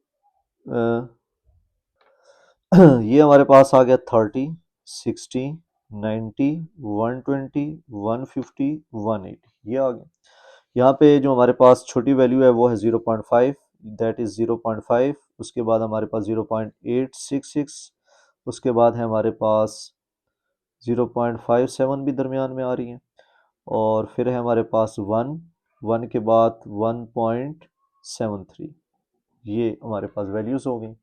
ये हमारे पास आ गया 30 60 90 120 150 180, ये आ गया। यहाँ पे जो हमारे पास छोटी वैल्यू है वो है 0.5, दैट इज 0.5। उसके बाद हमारे पास 0.866, उसके बाद है हमारे पास 0.57 भी दरमियान में आ रही है, और फिर है हमारे पास 1 के बाद 1.73, ये हमारे पास वैल्यूज़ हो गई।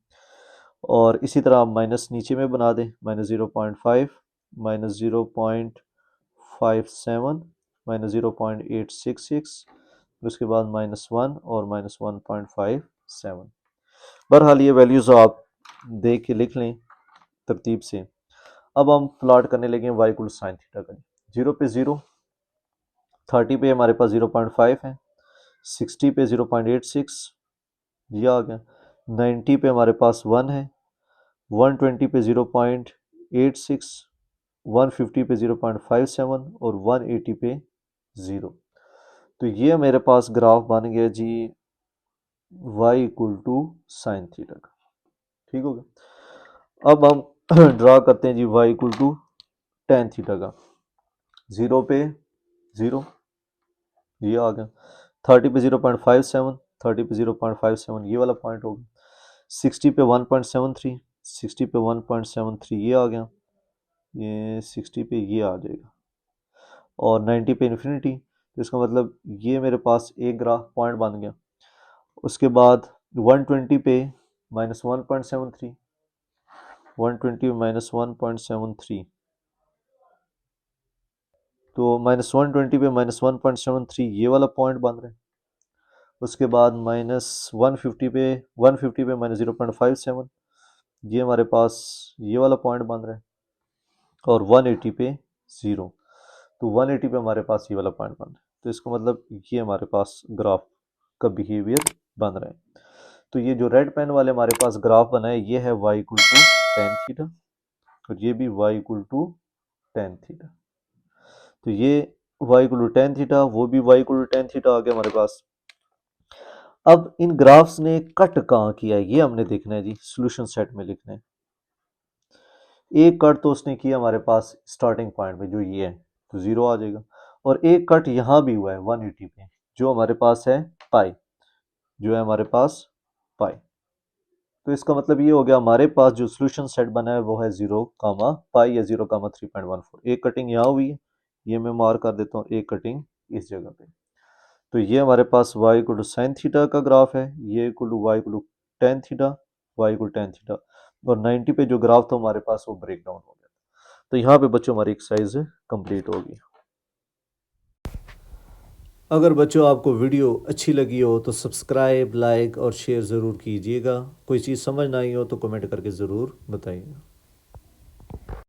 और इसी तरह आप माइनस नीचे में बना दें, माइनस 0.5 माइनस 0.57 माइनस 0.866, उसके बाद -1 और -1.57। बहरहाल ये वैल्यूज़ आप देख के लिख लें तरतीब से। अब हम प्लॉट करने लगे y equal to sine theta का। 0 पे 0, 30 पे हमारे पास 0.5 है, 60 पे 0.86 ये आ गया, 90 पे हमारे पास 1 है, 120 पे 0.86, 150 पे 0.57 और 180 पे 0। तो ये मेरे पास ग्राफ बन गया जी y equal to sine theta का। ठीक हो गया। अब हम ड्रा करते हैं जी y equal to tan theta का, 0 पे 0, ये आ गया, 30 पे 0.57, 30 पे 0.57 ये वाला पॉइंट होगा, 60 पे 1.73, 60 पे 1.73 ये आ गया, ये 60 पे ये आ जाएगा, और 90 पे इन्फिनिटी, तो इसका मतलब ये मेरे पास एक ग्राफ पॉइंट बन गया। उसके बाद 120 पे -1.73, 120 माइनस 1.73, तो -120 पे -1.73 ये वाला पॉइंट बन रहा है। उसके बाद -150 पे -0.57 ये हमारे पास ये वाला पॉइंट बन रहा है, और 180 पे 0, तो 180 पे हमारे पास ये वाला पॉइंट बन रहा है। तो इसका मतलब ये हमारे पास ग्राफ का बिहेवियर बन रहा है। तो ये जो रेड पेन वाले हमारे पास ग्राफ बना है ये है y equal to tan theta, और ये भी y equal to tan theta. तो ये y equal to tan theta, वो भी y equal to tan theta आ गया हमारे पास। अब इन ग्राफ्स ने कट कहाँ किया है ये हमने देखना है जी, सॉल्यूशन सेट में लिखना है। एक कट तो उसने किया हमारे पास स्टार्टिंग पॉइंट में जो ये है, तो 0 आ जाएगा, और एक कट यहाँ भी हुआ है 180 पे, जो हमारे पास है पाई, जो है हमारे पास पाई। तो इसका मतलब ये हो गया हमारे पास जो सॉल्यूशन सेट बना है वो है 0 कामा पाई या 0 कामा 3.14। एक कटिंग यहाँ हुई है, ये मैं मार्क कर देता हूँ, एक कटिंग इस जगह पे। तो ये हमारे पास y equal to sine theta का ग्राफ है, ये equal to y equal to tan theta, y equal tan theta, और 90 पे जो ग्राफ था हमारे पास वो ब्रेक डाउन हो गया। तो यहाँ पे बच्चों हमारी एक्सरसाइज कंप्लीट होगी। अगर बच्चों आपको वीडियो अच्छी लगी हो तो सब्सक्राइब, लाइक और शेयर ज़रूर कीजिएगा। कोई चीज़ समझ ना आई हो तो कमेंट करके ज़रूर बताइएगा।